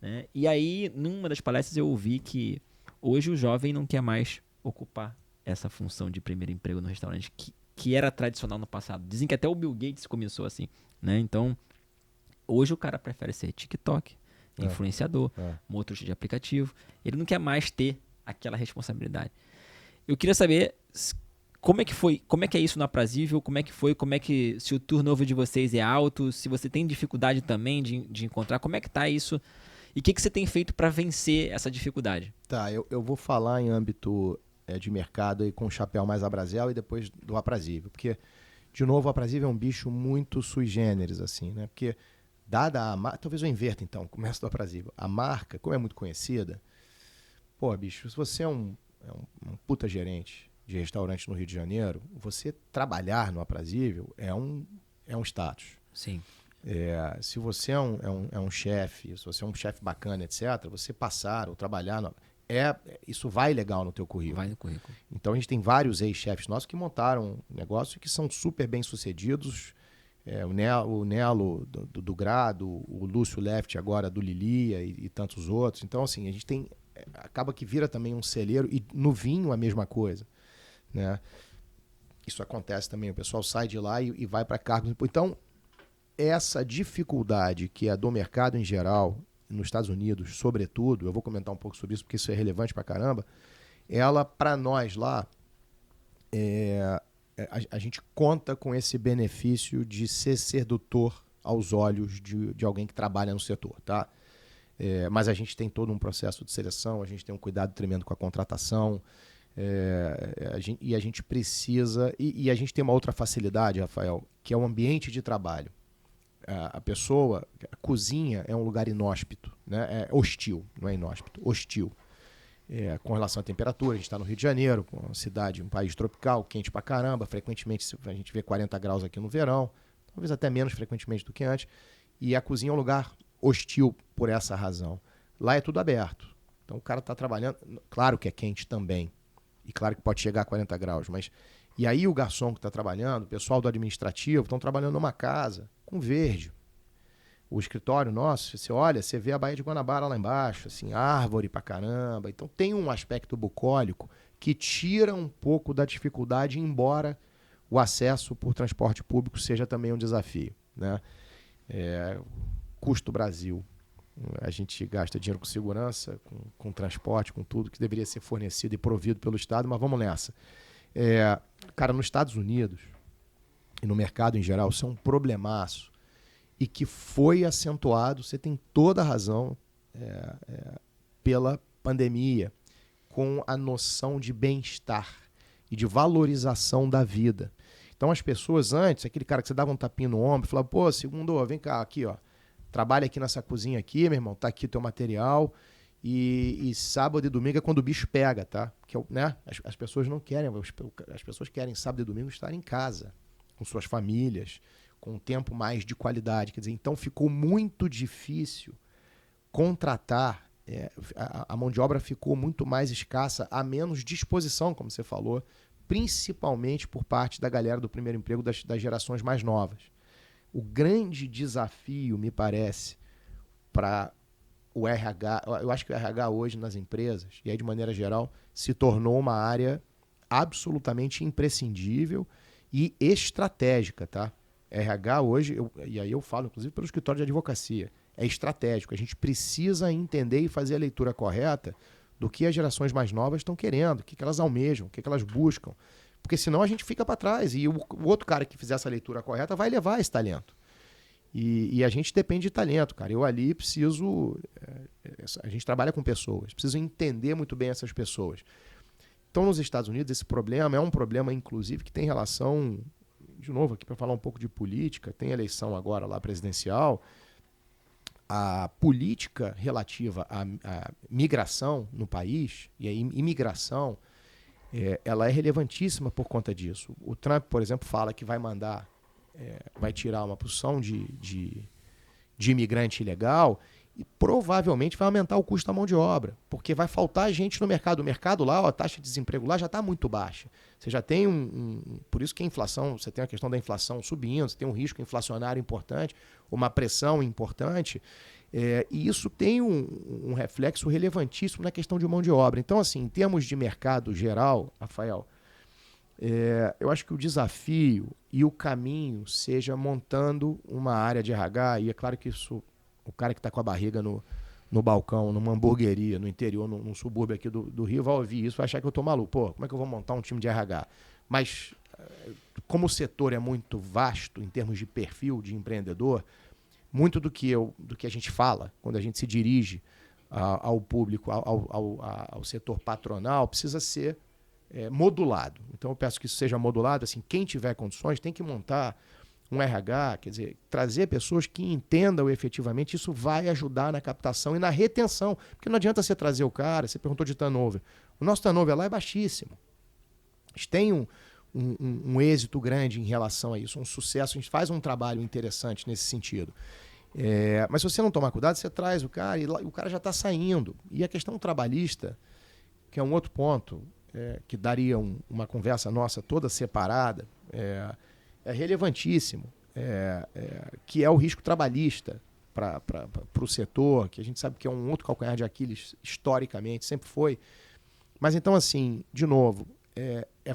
Né? E aí, numa das palestras, eu ouvi que hoje o jovem não quer mais ocupar essa função de primeiro emprego no restaurante, que era tradicional no passado. Dizem que até o Bill Gates começou assim. Né? Então, hoje o cara prefere ser TikTok, influenciador, motorista de aplicativo. Ele não quer mais ter aquela responsabilidade. Eu queria saber como é que é isso no Aprazível, se o turnover de vocês é alto, se você tem dificuldade também de encontrar, como é que tá isso e o que você tem feito para vencer essa dificuldade? Tá, eu vou falar em âmbito de mercado aí com o chapéu mais Abrazel e depois do Aprazível, porque, de novo, o Aprazível é um bicho muito sui generis, assim, né? Porque, dada a marca, talvez eu inverta então, começo do Aprazível. A marca, como é muito conhecida, pô, bicho, se você é um puta gerente de restaurante no Rio de Janeiro, você trabalhar no Aprazível é um status. Sim. Se você é um chefe, se você é um chefe bacana, etc., você passar ou trabalhar, isso vai legal no teu currículo. Vai no currículo. Então a gente tem vários ex-chefes nossos que montaram negócios que são super bem sucedidos. O Nelo do Grado, o Lúcio Left agora do Lilia e tantos outros. Então, assim, a gente tem... acaba que vira também um celeiro, e no vinho a mesma coisa. Né? Isso acontece também, o pessoal sai de lá e vai para cargos. Então, essa dificuldade que é do mercado em geral, nos Estados Unidos, sobretudo, eu vou comentar um pouco sobre isso porque isso é relevante pra caramba, ela, para nós lá, a gente conta com esse benefício de ser sedutor aos olhos de alguém que trabalha no setor, tá? Mas a gente tem todo um processo de seleção, a gente tem um cuidado tremendo com a contratação, e a gente precisa... E a gente tem uma outra facilidade, Rafael, que é o ambiente de trabalho. A cozinha é um lugar inóspito, né? É hostil, não é inóspito, hostil. Com relação à temperatura, a gente está no Rio de Janeiro, uma cidade, um país tropical, quente pra caramba, frequentemente a gente vê 40 graus aqui no verão, talvez até menos frequentemente do que antes, e a cozinha é um lugar hostil por essa razão. Lá é tudo aberto, então o cara está trabalhando, claro que é quente também, e claro que pode chegar a 40 graus, mas... E aí o garçom que está trabalhando, o pessoal do administrativo, estão trabalhando numa casa com verde. O escritório nosso, você olha, você vê a Baía de Guanabara lá embaixo, assim, árvore pra caramba. Então tem um aspecto bucólico que tira um pouco da dificuldade, embora o acesso por transporte público seja também um desafio. Né? Custo Brasil. A gente gasta dinheiro com segurança, com transporte, com tudo que deveria ser fornecido e provido pelo Estado, mas vamos nessa. Cara, nos Estados Unidos e no mercado em geral, isso é um problemaço e que foi acentuado, você tem toda a razão, pela pandemia, com a noção de bem-estar e de valorização da vida. Então as pessoas antes, aquele cara que você dava um tapinho no ombro, falava, pô, segundo, vem cá, aqui, ó, trabalha aqui nessa cozinha aqui, meu irmão, tá aqui o teu material. E sábado e domingo é quando o bicho pega, tá? Porque, né? As pessoas não querem, as pessoas querem sábado e domingo estar em casa, com suas famílias, com um tempo mais de qualidade. Quer dizer, então ficou muito difícil contratar, a mão de obra ficou muito mais escassa, a menos disposição, como você falou, principalmente por parte da galera do primeiro emprego das gerações mais novas. O grande desafio, me parece, para o RH, eu acho que o RH hoje nas empresas, e aí de maneira geral, se tornou uma área absolutamente imprescindível e estratégica, tá? RH hoje, e aí eu falo inclusive pelo escritório de advocacia, é estratégico. A gente precisa entender e fazer a leitura correta do que as gerações mais novas estão querendo, o que elas almejam, o que elas buscam. Porque senão a gente fica para trás e o outro cara que fizer essa leitura correta vai levar esse talento. E a gente depende de talento, cara. Eu ali preciso... a gente trabalha com pessoas, preciso entender muito bem essas pessoas. Então, nos Estados Unidos, esse problema é um problema, inclusive, que tem relação... De novo, aqui para falar um pouco de política, tem eleição agora lá presidencial. A política relativa à migração no país, e a imigração, ela é relevantíssima por conta disso. O Trump, por exemplo, fala que vai mandar, vai tirar uma porção de imigrante ilegal e provavelmente vai aumentar o custo da mão de obra, porque vai faltar gente no mercado. O mercado lá, a taxa de desemprego lá já está muito baixa. Você já tem por isso que a inflação, você tem a questão da inflação subindo, você tem um risco inflacionário importante, uma pressão importante, e isso tem um reflexo relevantíssimo na questão de mão de obra. Então, assim, em termos de mercado geral, Rafael, eu acho que o desafio e o caminho seja montando uma área de RH, e é claro que isso, o cara que está com a barriga no balcão, numa hamburgueria, no interior, num subúrbio aqui do Rio, vai ouvir isso, vai achar que eu estou maluco. Pô, como é que eu vou montar um time de RH? Mas, como o setor é muito vasto em termos de perfil de empreendedor, muito do que a gente fala, quando a gente se dirige ao público, ao setor patronal, precisa ser modulado. Então, eu peço que isso seja modulado. Assim, quem tiver condições tem que montar um RH, quer dizer, trazer pessoas que entendam efetivamente, isso vai ajudar na captação e na retenção. Porque não adianta você trazer o cara, você perguntou de turnover. O nosso turnover lá é baixíssimo. A gente tem um êxito grande em relação a isso, um sucesso, a gente faz um trabalho interessante nesse sentido. Mas se você não tomar cuidado, você traz o cara e o cara já está saindo. E a questão trabalhista, que é um outro ponto, que daria uma conversa nossa toda separada, é relevantíssimo, que é o risco trabalhista para o setor, que a gente sabe que é um outro calcanhar de Aquiles historicamente, sempre foi. Mas então, assim, de novo,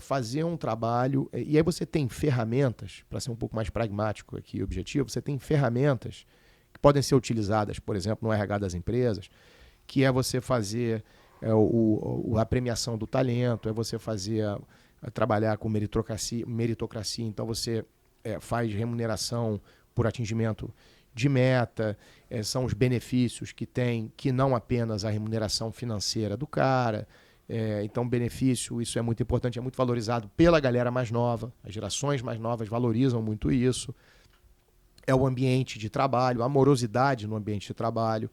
fazer um trabalho, e aí você tem ferramentas, para ser um pouco mais pragmático aqui e objetivo, você tem ferramentas que podem ser utilizadas, por exemplo, no RH das empresas, que é você fazer a premiação do talento, é você fazer... trabalhar com meritocracia, então você faz remuneração por atingimento de meta, são os benefícios que tem, que não apenas a remuneração financeira do cara. Então, benefício, isso é muito importante, é muito valorizado pela galera mais nova, as gerações mais novas valorizam muito isso. É o ambiente de trabalho, a amorosidade no ambiente de trabalho.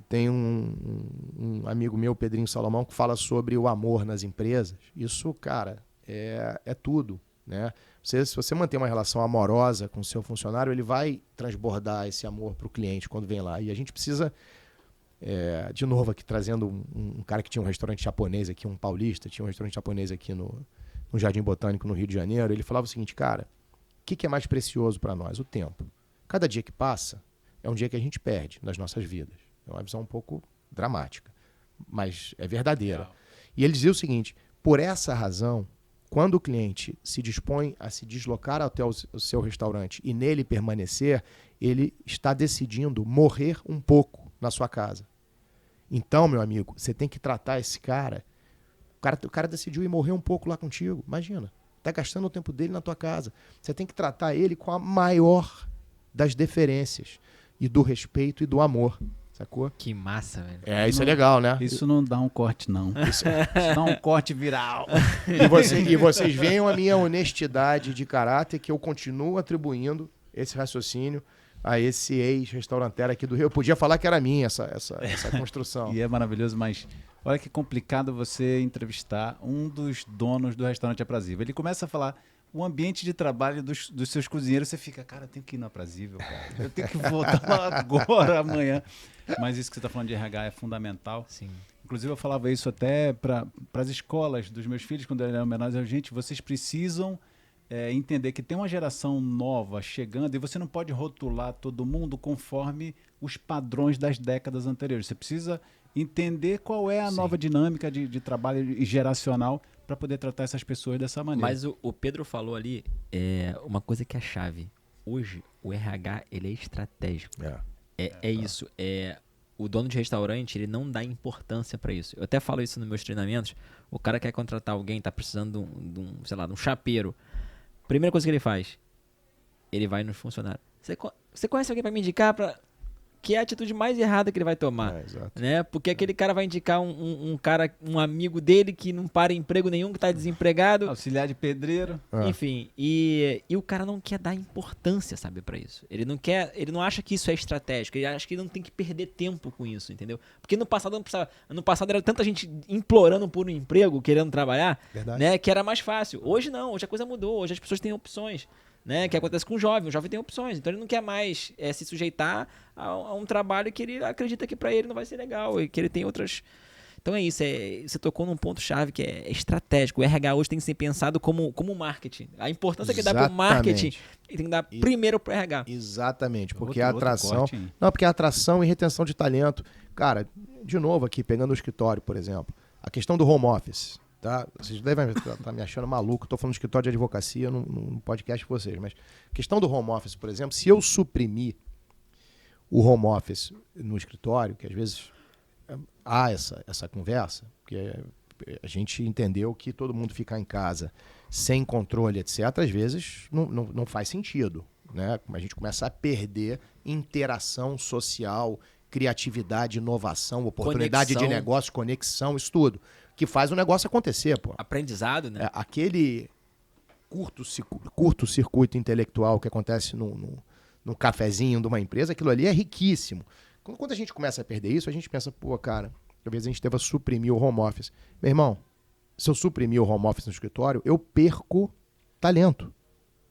Tem um amigo meu, Pedrinho Salomão, que fala sobre o amor nas empresas. Isso, cara... É tudo, né? Se você manter uma relação amorosa com o seu funcionário, ele vai transbordar esse amor para o cliente quando vem lá. E a gente precisa, de novo aqui trazendo um cara que tinha um restaurante japonês aqui, um paulista, tinha um restaurante japonês aqui no Jardim Botânico, no Rio de Janeiro. Ele falava o seguinte, cara, o que é mais precioso para nós? O tempo. Cada dia que passa é um dia que a gente perde nas nossas vidas. É uma visão um pouco dramática, mas é verdadeira. E ele dizia o seguinte, por essa razão, quando o cliente se dispõe a se deslocar até o seu restaurante e nele permanecer, ele está decidindo morrer um pouco na sua casa. Então, meu amigo, você tem que tratar esse cara. O cara decidiu ir morrer um pouco lá contigo. Imagina, está gastando o tempo dele na tua casa. Você tem que tratar ele com a maior das deferências e do respeito e do amor. Sacou? Que massa, velho. Isso é legal, né? Isso não dá um corte, não. Isso dá um corte viral. E vocês veem a minha honestidade de caráter, que eu continuo atribuindo esse raciocínio a esse ex-restaurantero aqui do Rio. Eu podia falar que era minha essa construção. E é maravilhoso, mas olha que complicado você entrevistar um dos donos do restaurante Aprazível. Ele começa a falar o ambiente de trabalho dos seus cozinheiros, você fica, cara, eu tenho que ir no Aprazível, cara. Eu tenho que voltar lá agora, amanhã. Mas isso que você está falando de RH é fundamental. Sim. Inclusive, eu falava isso até para as escolas dos meus filhos, quando eles eram menores. Gente, vocês precisam entender que tem uma geração nova chegando e você não pode rotular todo mundo conforme os padrões das décadas anteriores. Você precisa entender qual é a nova dinâmica de trabalho e geracional para poder tratar essas pessoas dessa maneira. Mas o Pedro falou ali uma coisa que é chave. Hoje, o RH ele é estratégico. É isso. o dono de restaurante, ele não dá importância pra isso. Eu até falo isso nos meus treinamentos. O cara quer contratar alguém, tá precisando sei lá, de um chapeiro. Primeira coisa que ele faz, ele vai nos funcionários. Você conhece alguém pra me indicar? Que é a atitude mais errada que ele vai tomar, exato. né? Porque aquele cara vai indicar um cara, um amigo dele que não para emprego nenhum, que tá desempregado. Auxiliar de pedreiro. Enfim, e o cara não quer dar importância, sabe, pra isso. Ele não acha que isso é estratégico, ele acha que ele não tem que perder tempo com isso, entendeu? Porque no passado ano passado era tanta gente implorando por um emprego, querendo trabalhar, né, que era mais fácil. Hoje não, hoje a coisa mudou, hoje as pessoas têm opções. Né, que acontece com o jovem tem opções, então ele não quer mais se sujeitar a um trabalho que ele acredita que para ele não vai ser legal e que ele tem outras. Então é isso, você tocou num ponto-chave que é estratégico. O RH hoje tem que ser pensado como marketing. A importância que dá para o marketing tem que dar primeiro para o RH. Exatamente, porque a Outro atração. corte, hein? Não, porque a atração e retenção de talento. Cara, de novo aqui, pegando o escritório, por exemplo, a questão do home office. Tá? Vocês devem estar me achando maluco, estou falando de escritório de advocacia num podcast com vocês, mas questão do home office, por exemplo, se eu suprimir o home office no escritório, que às vezes há essa conversa, porque a gente entendeu que todo mundo ficar em casa sem controle, etc., às vezes não faz sentido, né? A gente começa a perder interação social, criatividade, inovação, oportunidade de negócio, conexão, isso tudo. Que faz o negócio acontecer, pô. Aprendizado, né? Aquele curto-circuito intelectual que acontece num cafezinho de uma empresa, aquilo ali é riquíssimo. Quando a gente começa a perder isso, a gente pensa, pô, cara, talvez a gente deva suprimir o home office. Meu irmão, se eu suprimir o home office no escritório, eu perco talento.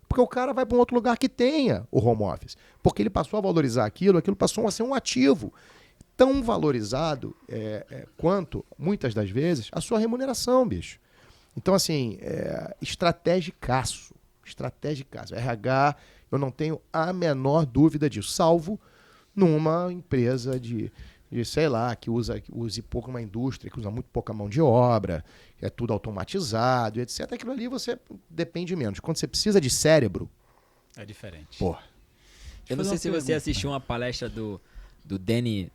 Porque o cara vai para um outro lugar que tenha o home office. Porque ele passou a valorizar aquilo passou a ser um ativo. Tão valorizado quanto, muitas das vezes, a sua remuneração, bicho. Então, assim, estratégicaço. RH, eu não tenho a menor dúvida disso, salvo numa empresa de sei lá, que use pouco uma indústria, que usa muito pouca mão de obra, é tudo automatizado, etc. Aquilo ali você depende menos. Quando você precisa de cérebro... É diferente. Pô. Eu não sei se você assistiu uma palestra do Danny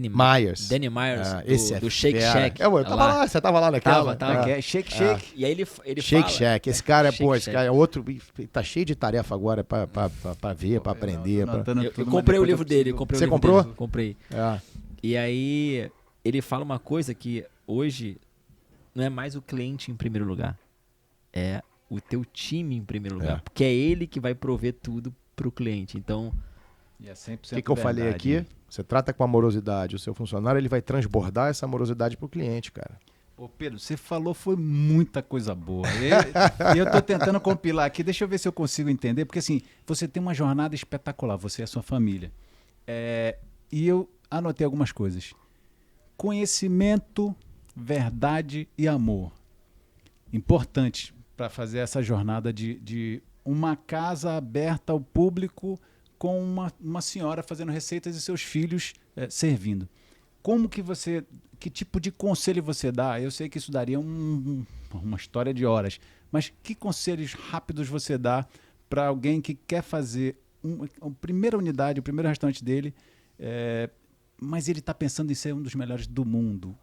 Myers. Danny Myers, esse do Shake Shack. Eu tava lá, você tava lá naquela? Tava. Shake. E aí ele Shake fala... Shack. Esse cara Shake esse cara é outro... Tá cheio de tarefa agora pra ver, pra aprender. Eu comprei o livro dele. Você comprou? Comprei. E aí ele fala uma coisa que hoje não é mais o cliente em primeiro lugar. É o teu time em primeiro lugar. Porque é ele que vai prover tudo pro cliente. Então... E é 100% O que eu falei aqui? Você trata com amorosidade o seu funcionário, ele vai transbordar essa amorosidade pro cliente, cara. Ô Pedro, você falou foi muita coisa boa. E eu tô tentando compilar aqui, deixa eu ver se eu consigo entender, porque assim, você tem uma jornada espetacular, você e a sua família. E eu anotei algumas coisas. Conhecimento, verdade e amor. Importante para fazer essa jornada de uma casa aberta ao público com uma senhora fazendo receitas e seus filhos servindo. Como que tipo de conselho você dá? Eu sei que isso daria uma história de horas, mas que conselhos rápidos você dá para alguém que quer fazer a primeira unidade, o primeiro restaurante dele, mas ele está pensando em ser um dos melhores do mundo?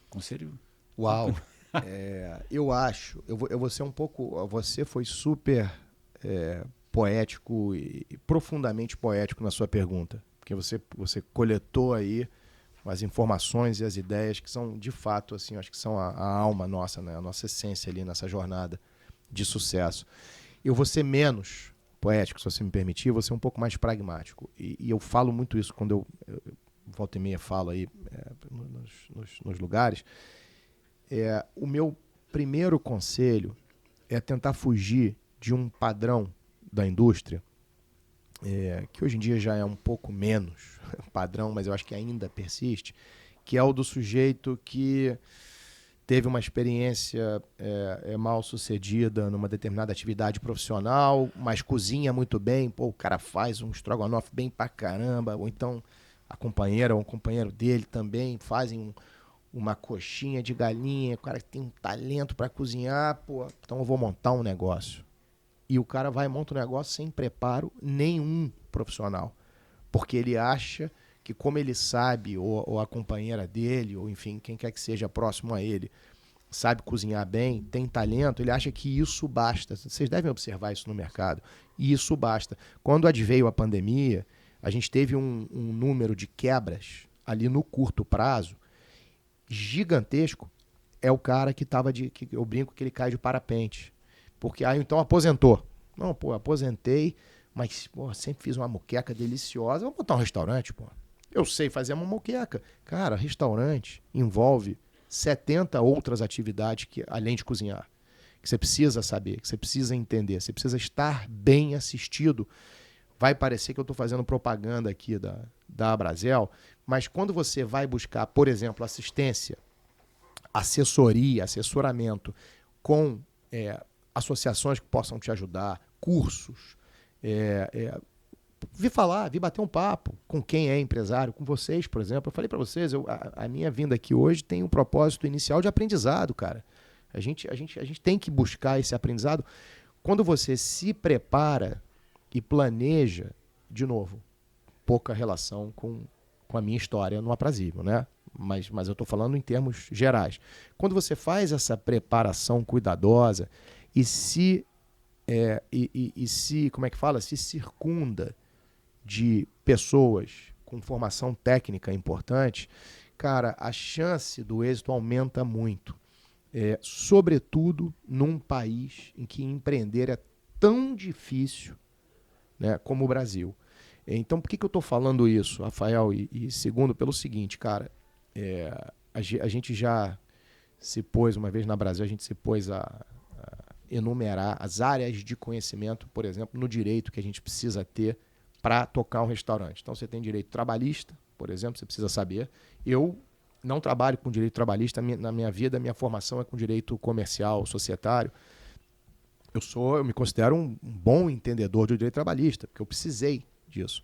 Conselho? Uau! Eu acho, eu vou ser um pouco... Você foi super... poético e profundamente poético na sua pergunta, porque você coletou aí as informações e as ideias que são, de fato, assim, acho que são a alma nossa, né? A nossa essência ali nessa jornada de sucesso. Eu vou ser menos poético, se você me permitir, vou ser um pouco mais pragmático. E eu falo muito isso quando eu volta e meia falo aí nos lugares. O meu primeiro conselho é tentar fugir de um padrão da indústria, que hoje em dia já é um pouco menos padrão, mas eu acho que ainda persiste, que é o do sujeito que teve uma experiência mal sucedida numa determinada atividade profissional, mas cozinha muito bem, pô, o cara faz um estrogonofe bem pra caramba, ou então a companheira ou o companheiro dele também fazem uma coxinha de galinha, o cara tem um talento para cozinhar, pô, então eu vou montar um negócio. E o cara vai e monta um negócio sem preparo nenhum profissional. Porque ele acha que como ele sabe, ou a companheira dele, ou enfim, quem quer que seja próximo a ele, sabe cozinhar bem, tem talento, ele acha que isso basta. Vocês devem observar isso no mercado. E isso basta. Quando adveio a pandemia, a gente teve um número de quebras ali no curto prazo gigantesco. É o cara que estava que eu brinco que ele cai de parapente. Porque aí então aposentou. Não, pô, aposentei, mas pô, sempre fiz uma moqueca deliciosa. Vou botar um restaurante, pô. Eu sei fazer uma moqueca. Cara, restaurante envolve 70 outras atividades que, além de cozinhar, que você precisa saber, que você precisa entender, você precisa estar bem assistido. Vai parecer que eu estou fazendo propaganda aqui da Abrazel, mas quando você vai buscar, por exemplo, assistência, assessoria, assessoramento com associações que possam te ajudar, cursos, vi bater um papo com quem é empresário, com vocês, por exemplo. Eu falei para vocês, a minha vinda aqui hoje tem um propósito inicial de aprendizado, cara. A gente tem que buscar esse aprendizado. Quando você se prepara e planeja, de novo, pouca relação com a minha história no Aprazível, né? Mas eu estou falando em termos gerais. Quando você faz essa preparação cuidadosa e se como é que fala? Se circunda de pessoas com formação técnica importante, cara, a chance do êxito aumenta muito. Sobretudo num país em que empreender é tão difícil, né, como o Brasil. Então, por que eu estou falando isso, Rafael? E segundo, pelo seguinte, cara, a gente já se pôs, uma vez na Brasil, a gente se pôs a enumerar as áreas de conhecimento, por exemplo, no direito que a gente precisa ter para tocar um restaurante. Então, você tem direito trabalhista, por exemplo, você precisa saber. Eu não trabalho com direito trabalhista na minha vida, a minha formação é com direito comercial, societário. Eu me considero um bom entendedor de direito trabalhista, porque eu precisei disso.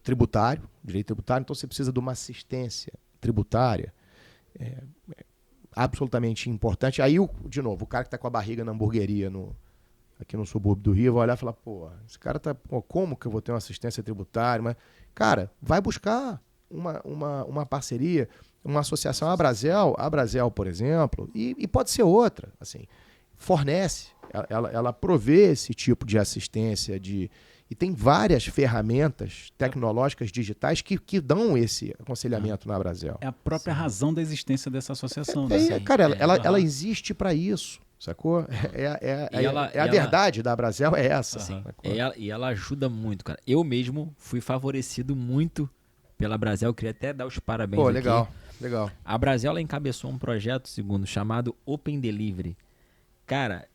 Direito tributário, então você precisa de uma assistência tributária absolutamente importante. Aí, de novo, o cara que está com a barriga na hamburgueria aqui no subúrbio do Rio vai olhar e falar, pô, esse cara tá, como que eu vou ter uma assistência tributária? Mas, cara, vai buscar uma parceria, uma associação, a Abrazel, por exemplo, e pode ser outra, assim, fornece, ela provê esse tipo de assistência, e tem várias ferramentas tecnológicas digitais que dão esse aconselhamento na Abrazel. É a própria razão da existência dessa associação. Cara, ela existe para isso, sacou? A verdade da Abrazel é essa. E ela ajuda muito, cara. Eu mesmo fui favorecido muito pela Abrazel, eu queria até dar os parabéns aqui. Legal. A Abrazel, ela encabeçou um projeto, segundo, chamado Open Delivery. Cara,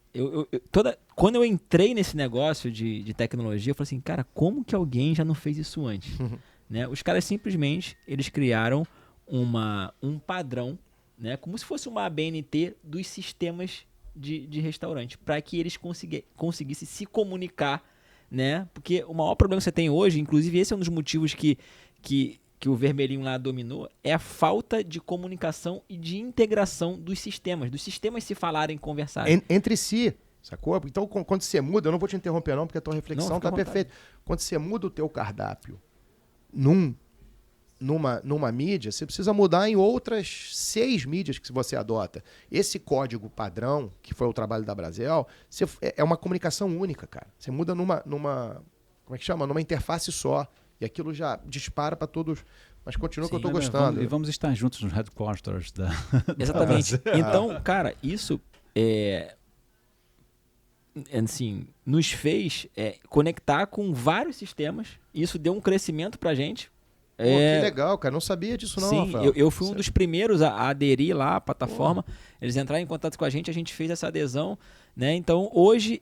quando eu entrei nesse negócio de tecnologia, eu falei assim, cara, como que alguém já não fez isso antes? Né? Os caras simplesmente, eles criaram um padrão, né? Como se fosse uma ABNT dos sistemas de restaurante, para que eles conseguissem se comunicar, né? Porque o maior problema que você tem hoje, inclusive esse é um dos motivos que o vermelhinho lá dominou, é a falta de comunicação e de integração dos sistemas se falarem e conversarem. Entre si, sacou? Então, quando você muda, eu não vou te interromper não, porque a tua reflexão está perfeita. Quando você muda o teu cardápio numa mídia, você precisa mudar em outras 6 mídias que você adota. Esse código padrão, que foi o trabalho da Abrazel, é uma comunicação única, cara. Você muda numa como é que chama? Numa interface só. E aquilo já dispara para todos. Mas continua que eu estou gostando. E vamos estar juntos nos headquarters da... Exatamente. Então, cara, isso assim, nos fez conectar com vários sistemas. Isso deu um crescimento pra gente. Pô, que legal, cara. Não sabia disso não, Sim, Rafael. eu fui um dos primeiros a aderir lá à plataforma. Eles entraram em contato com a gente fez essa adesão, né? Então, hoje,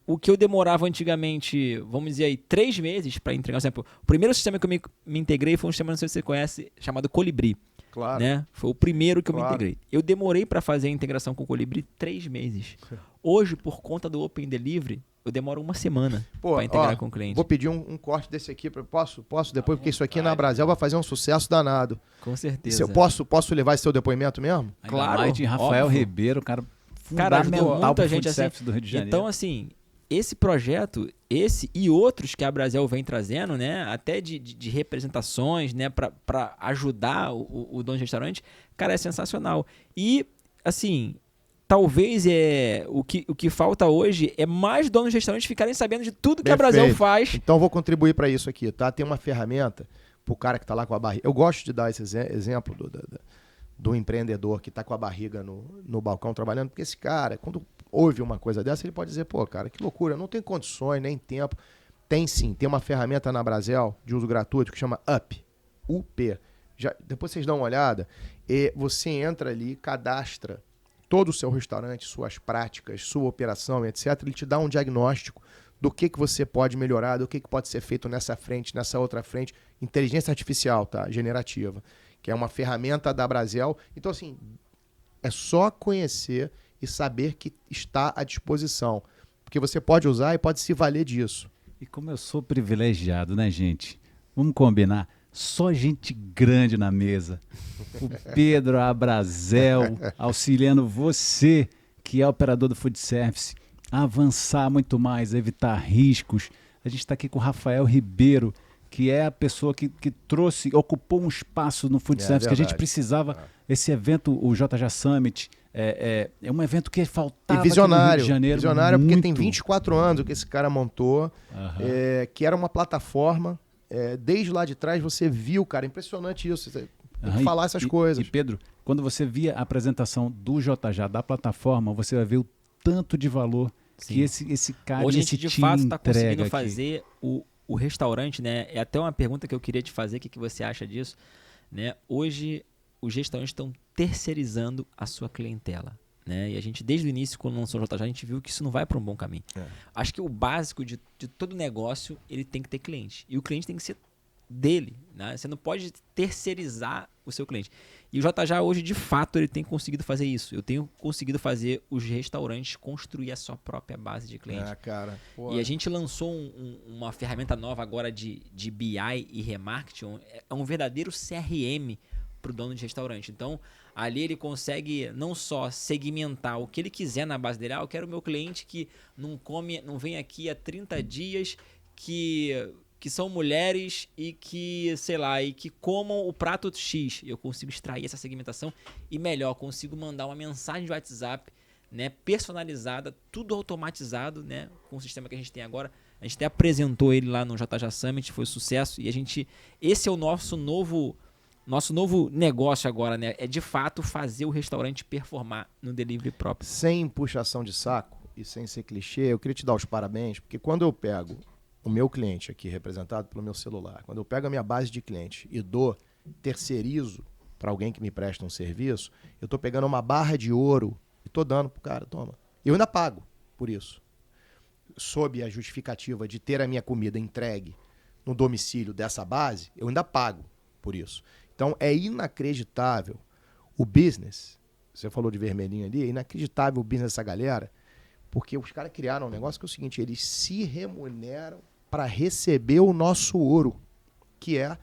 o que eu demorava antigamente, vamos dizer aí, 3 meses para entregar. Por exemplo, o primeiro sistema que eu me integrei foi um sistema, não sei se você conhece, chamado Colibri. Claro. Né? Foi o primeiro que eu me integrei. Eu demorei para fazer a integração com o Colibri 3 meses. Hoje, por conta do Open Delivery, eu demoro 1 semana para integrar com o cliente. Vou pedir um corte desse aqui. Posso depois? Porque isso aqui na Abrazel vai fazer um sucesso danado. Com certeza. Posso levar esse seu depoimento mesmo? Claro. De Rafael Ribeiro, cara ajudou fundamental muita pro gente Food assim. Service do Rio de Janeiro. Então, assim, esse projeto, esse e outros que a Brasel vem trazendo, né, até de representações, né, para ajudar o dono de restaurante, cara, é sensacional. E, assim, talvez o que falta hoje é mais donos de restaurante ficarem sabendo de tudo que a Brasel Perfeito. faz. Então vou contribuir para isso aqui, tá? Tem uma ferramenta pro cara que tá lá com a barriga. Eu gosto de dar esse exemplo do empreendedor que tá com a barriga no balcão trabalhando, porque esse cara, quando ouve uma coisa dessa, ele pode dizer, pô, cara, que loucura, eu não tenho condições, nem tempo. Tem sim, tem uma ferramenta na Brasel de uso gratuito que chama UP. UP. Depois vocês dão uma olhada, e você entra ali, cadastra todo o seu restaurante, suas práticas, sua operação, etc. Ele te dá um diagnóstico do que você pode melhorar, do que pode ser feito nessa frente, nessa outra frente. Inteligência artificial, tá? Generativa, que é uma ferramenta da Brasel. Então, assim, é só conhecer e saber que está à disposição. Porque você pode usar e pode se valer disso. E como eu sou privilegiado, né, gente? Vamos combinar. Só gente grande na mesa. O Pedro, a Brasel, auxiliando você, que é operador do food service, a avançar muito mais, a evitar riscos. A gente está aqui com o Rafael Ribeiro, que é a pessoa que ocupou um espaço no food service que a gente precisava. Esse evento, o JJ Summit, é um evento que faltava e visionário, aqui no Rio de Janeiro. Visionário, porque muito. tem 24 anos o que esse cara montou, que era uma plataforma. Desde lá de trás você viu, cara, impressionante isso. Tem que falar essas coisas. E Pedro, quando você via a apresentação do JJ, da plataforma, você vai ver o tanto de valor que esse cara, hoje a esse gente de time fato está conseguindo aqui. fazer o restaurante, né? É até uma pergunta que eu queria te fazer, o que você acha disso, né? Hoje os restaurantes estão terceirizando a sua clientela, né? E a gente, desde o início, quando lançou o JJ, a gente viu que isso não vai para um bom caminho. Acho que o básico de todo negócio, ele tem que ter cliente. E o cliente tem que ser dele, né? Você não pode terceirizar o seu cliente. E o JJ hoje, de fato, ele tem conseguido fazer isso. Eu tenho conseguido fazer os restaurantes construir a sua própria base de cliente. Cara. E a gente lançou uma ferramenta nova agora de BI e remarketing. É um verdadeiro CRM para o dono de restaurante. Então, ali ele consegue não só segmentar o que ele quiser na base dele. Eu quero o meu cliente que não vem aqui há 30 dias, que são mulheres e que, sei lá, e que comam o prato X. Eu consigo extrair essa segmentação e melhor, consigo mandar uma mensagem de WhatsApp, né, personalizada, tudo automatizado, né, com o sistema que a gente tem agora. A gente até apresentou ele lá no JJ Summit, foi sucesso. E esse é o nosso novo negócio agora, né? É de fato fazer o restaurante performar no delivery próprio. Sem puxação de saco e sem ser clichê, eu queria te dar os parabéns, porque quando eu pego o meu cliente aqui, representado pelo meu celular, quando eu pego a minha base de cliente e terceirizo para alguém que me presta um serviço, eu estou pegando uma barra de ouro e estou dando pro cara, toma. Eu ainda pago por isso. Sob a justificativa de ter a minha comida entregue no domicílio dessa base, eu ainda pago por isso. Então, é inacreditável o business, você falou de vermelhinho ali, é inacreditável o business dessa galera, porque os caras criaram um negócio que é o seguinte, eles se remuneram para receber o nosso ouro, que é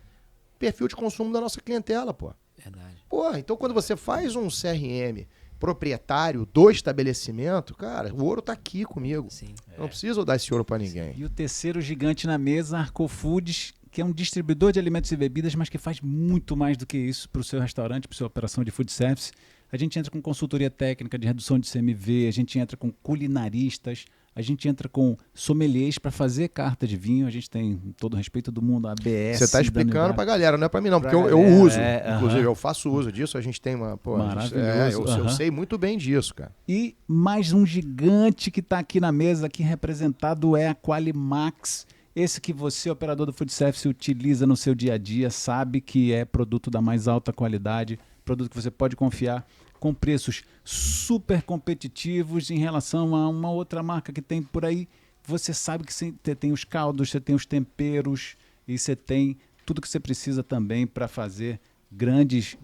perfil de consumo da nossa clientela, pô. Verdade. Pô, então quando você faz um CRM proprietário do estabelecimento, cara, o ouro tá aqui comigo. Sim. Não preciso dar esse ouro para ninguém. E o terceiro gigante na mesa, Arco Foods, que é um distribuidor de alimentos e bebidas, mas que faz muito mais do que isso para o seu restaurante, para a sua operação de food service. A gente entra com consultoria técnica de redução de CMV, a gente entra com culinaristas, a gente entra com sommeliers para fazer carta de vinho. A gente tem, com todo o respeito do mundo, a ABS. Você está explicando para a galera, não é para mim não, porque eu uso. Inclusive, eu faço uso disso, a gente tem uma... Pô, maravilhoso. Eu sei muito bem disso, cara. E mais um gigante que está aqui na mesa, aqui representado, é a Qualimax. Esse que você, operador do food service, utiliza no seu dia a dia, sabe que é produto da mais alta qualidade, produto que você pode confiar, com preços super competitivos em relação a uma outra marca que tem por aí. Você sabe que você tem os caldos, você tem os temperos e você tem tudo que você precisa também para fazer grandes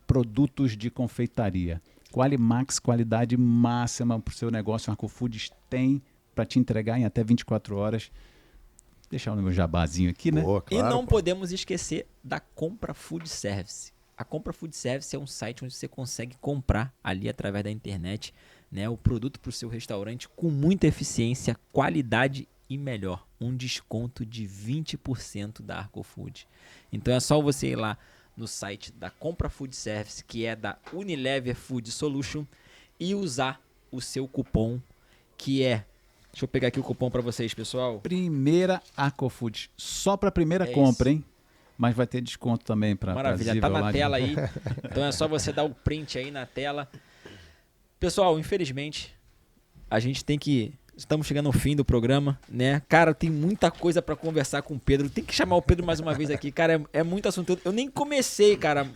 produtos de confeitaria. Qualimax, qualidade máxima para o seu negócio. A Arco Foods tem para te entregar em até 24 horas. Deixar o meu jabazinho aqui, né? Boa, claro, e não podemos esquecer da Compra Food Service. A Compra Food Service é um site onde você consegue comprar ali através da internet, né, o produto para o seu restaurante com muita eficiência, qualidade e melhor, um desconto de 20% da Arcofood. Então é só você ir lá no site da Compra Food Service, que é da Unilever Food Solution, e usar o seu cupom, que é... Deixa eu pegar aqui o cupom para vocês, pessoal. Primeira Arcofood. Só para a primeira compra, hein? Mas vai ter desconto também para... Maravilha, tá na tela aí. Então é só você dar o print aí na tela. Pessoal, infelizmente, a gente tem que... Estamos chegando ao fim do programa, né? Cara, tem muita coisa para conversar com o Pedro. Tem que chamar o Pedro mais uma vez aqui. Cara, é muito assunto. Eu nem comecei, cara.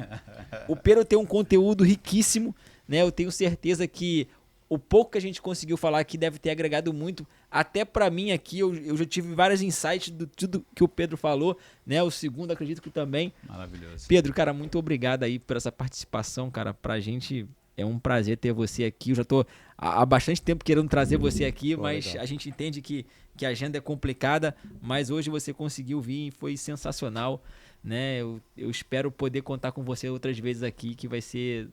O Pedro tem um conteúdo riquíssimo, né? Eu tenho certeza que o pouco que a gente conseguiu falar aqui deve ter agregado muito. Até para mim aqui, eu já tive vários insights do tudo que o Pedro falou, né? O segundo, acredito que também. Maravilhoso. Pedro, cara, muito obrigado aí por essa participação, cara. Pra gente... É um prazer ter você aqui. Eu já estou há bastante tempo querendo trazer você aqui, mas legal. A gente entende que a agenda é complicada, mas hoje você conseguiu vir e foi sensacional, né? Eu espero poder contar com você outras vezes aqui, que vai ser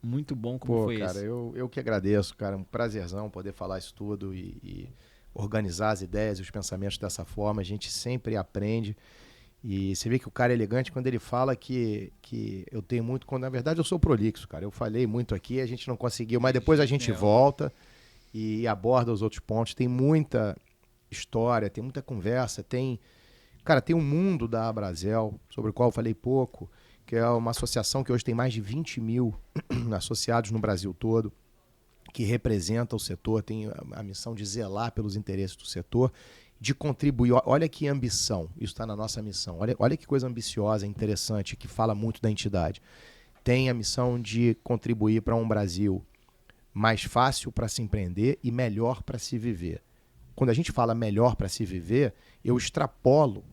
muito bom como foi cara, esse. Eu que agradeço, cara. Um prazerzão poder falar isso tudo e organizar as ideias e os pensamentos dessa forma. A gente sempre aprende. E você vê que o cara é elegante quando ele fala que eu tenho muito... Quando, na verdade, eu sou prolixo, cara. Eu falei muito aqui, a gente não conseguiu, mas depois a gente volta e aborda os outros pontos. Tem muita história, tem muita conversa, Cara, tem um mundo da Abrazel, sobre o qual eu falei pouco, que é uma associação que hoje tem mais de 20 mil associados no Brasil todo, que representa o setor, tem a missão de zelar pelos interesses do setor, de contribuir. Olha que ambição, isso está na nossa missão. Olha que coisa ambiciosa, interessante, que fala muito da entidade. Tem a missão de contribuir para um Brasil mais fácil para se empreender e melhor para se viver. Quando a gente fala melhor para se viver, eu extrapolo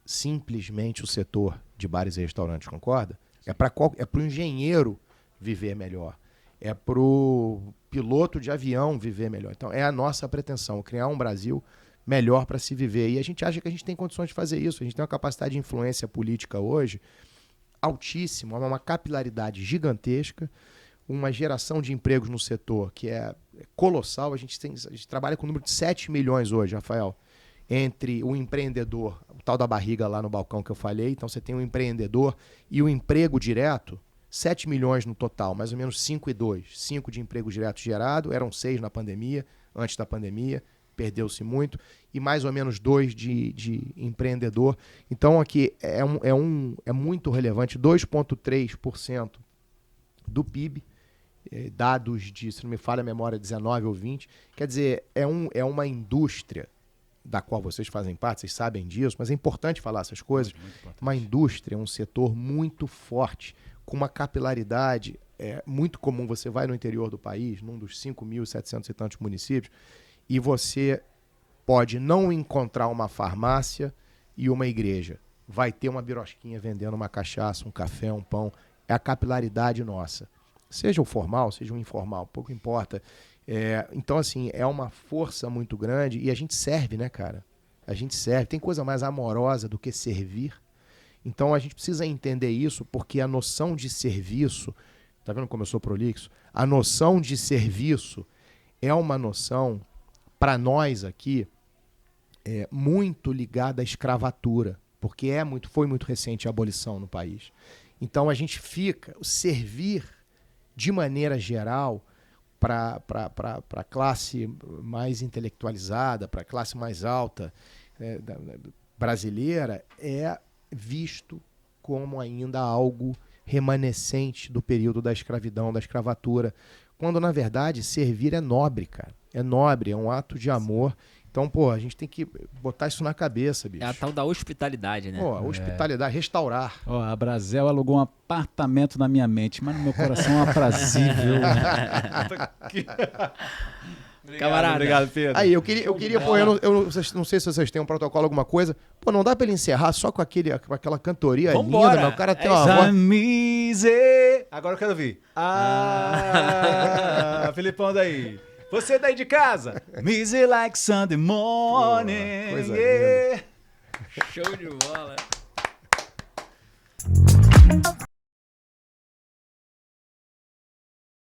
simplesmente o setor de bares e restaurantes, concorda? É para o engenheiro viver melhor. É para o piloto de avião viver melhor. Então, é a nossa pretensão, criar um Brasil melhor para se viver. E a gente acha que a gente tem condições de fazer isso. A gente tem uma capacidade de influência política hoje altíssima, uma capilaridade gigantesca, uma geração de empregos no setor que é colossal. A gente trabalha com um número de 7 milhões hoje, Rafael, entre o empreendedor, o tal da barriga lá no balcão que eu falei. Então você tem o empreendedor e o emprego direto, 7 milhões no total, mais ou menos 5 e 2. 5 de emprego direto gerado, eram 6 na pandemia, antes da pandemia, perdeu-se muito, e mais ou menos 2 de empreendedor. Então aqui é muito relevante, 2,3% do PIB, dados de, se não me falha a memória, 19 ou 20. Quer dizer, é uma indústria da qual vocês fazem parte, vocês sabem disso, mas é importante falar essas coisas. Uma indústria, um setor muito forte, com uma capilaridade muito comum. Você vai no interior do país, num dos 5.700 e tantos municípios, e você pode não encontrar uma farmácia e uma igreja. Vai ter uma birosquinha vendendo uma cachaça, um café, um pão. É a capilaridade nossa. Seja o formal, seja o informal, pouco importa. Então, assim, é uma força muito grande e a gente serve, né, cara? A gente serve. Tem coisa mais amorosa do que servir. Então, a gente precisa entender isso, porque a noção de serviço... Tá vendo como eu sou prolixo? A noção de serviço é uma noção, para nós aqui, muito ligada à escravatura, porque foi muito recente a abolição no país. Então, a gente fica... Servir, de maneira geral, para a classe mais intelectualizada, para a classe mais alta brasileira, é visto como ainda algo remanescente do período da escravidão, da escravatura, quando, na verdade, servir é nobre, cara. É nobre, é um ato de amor. Então, pô, a gente tem que botar isso na cabeça, bicho. É a tal da hospitalidade, né? Pô, a hospitalidade, restaurar. Ó, a Abrazel alugou um apartamento na minha mente, mas no meu coração é um aprazível. Camarada. Obrigado, Pedro. Aí, eu queria pô, eu não sei se vocês têm um protocolo, alguma coisa. Pô, não dá pra ele encerrar só com aquela cantoria Vambora. linda, meu. O cara tem uma voz... Mise. Agora eu quero ouvir. Filipão daí. Você daí de casa. Mise like Sunday morning. Coisa linda. Show de bola.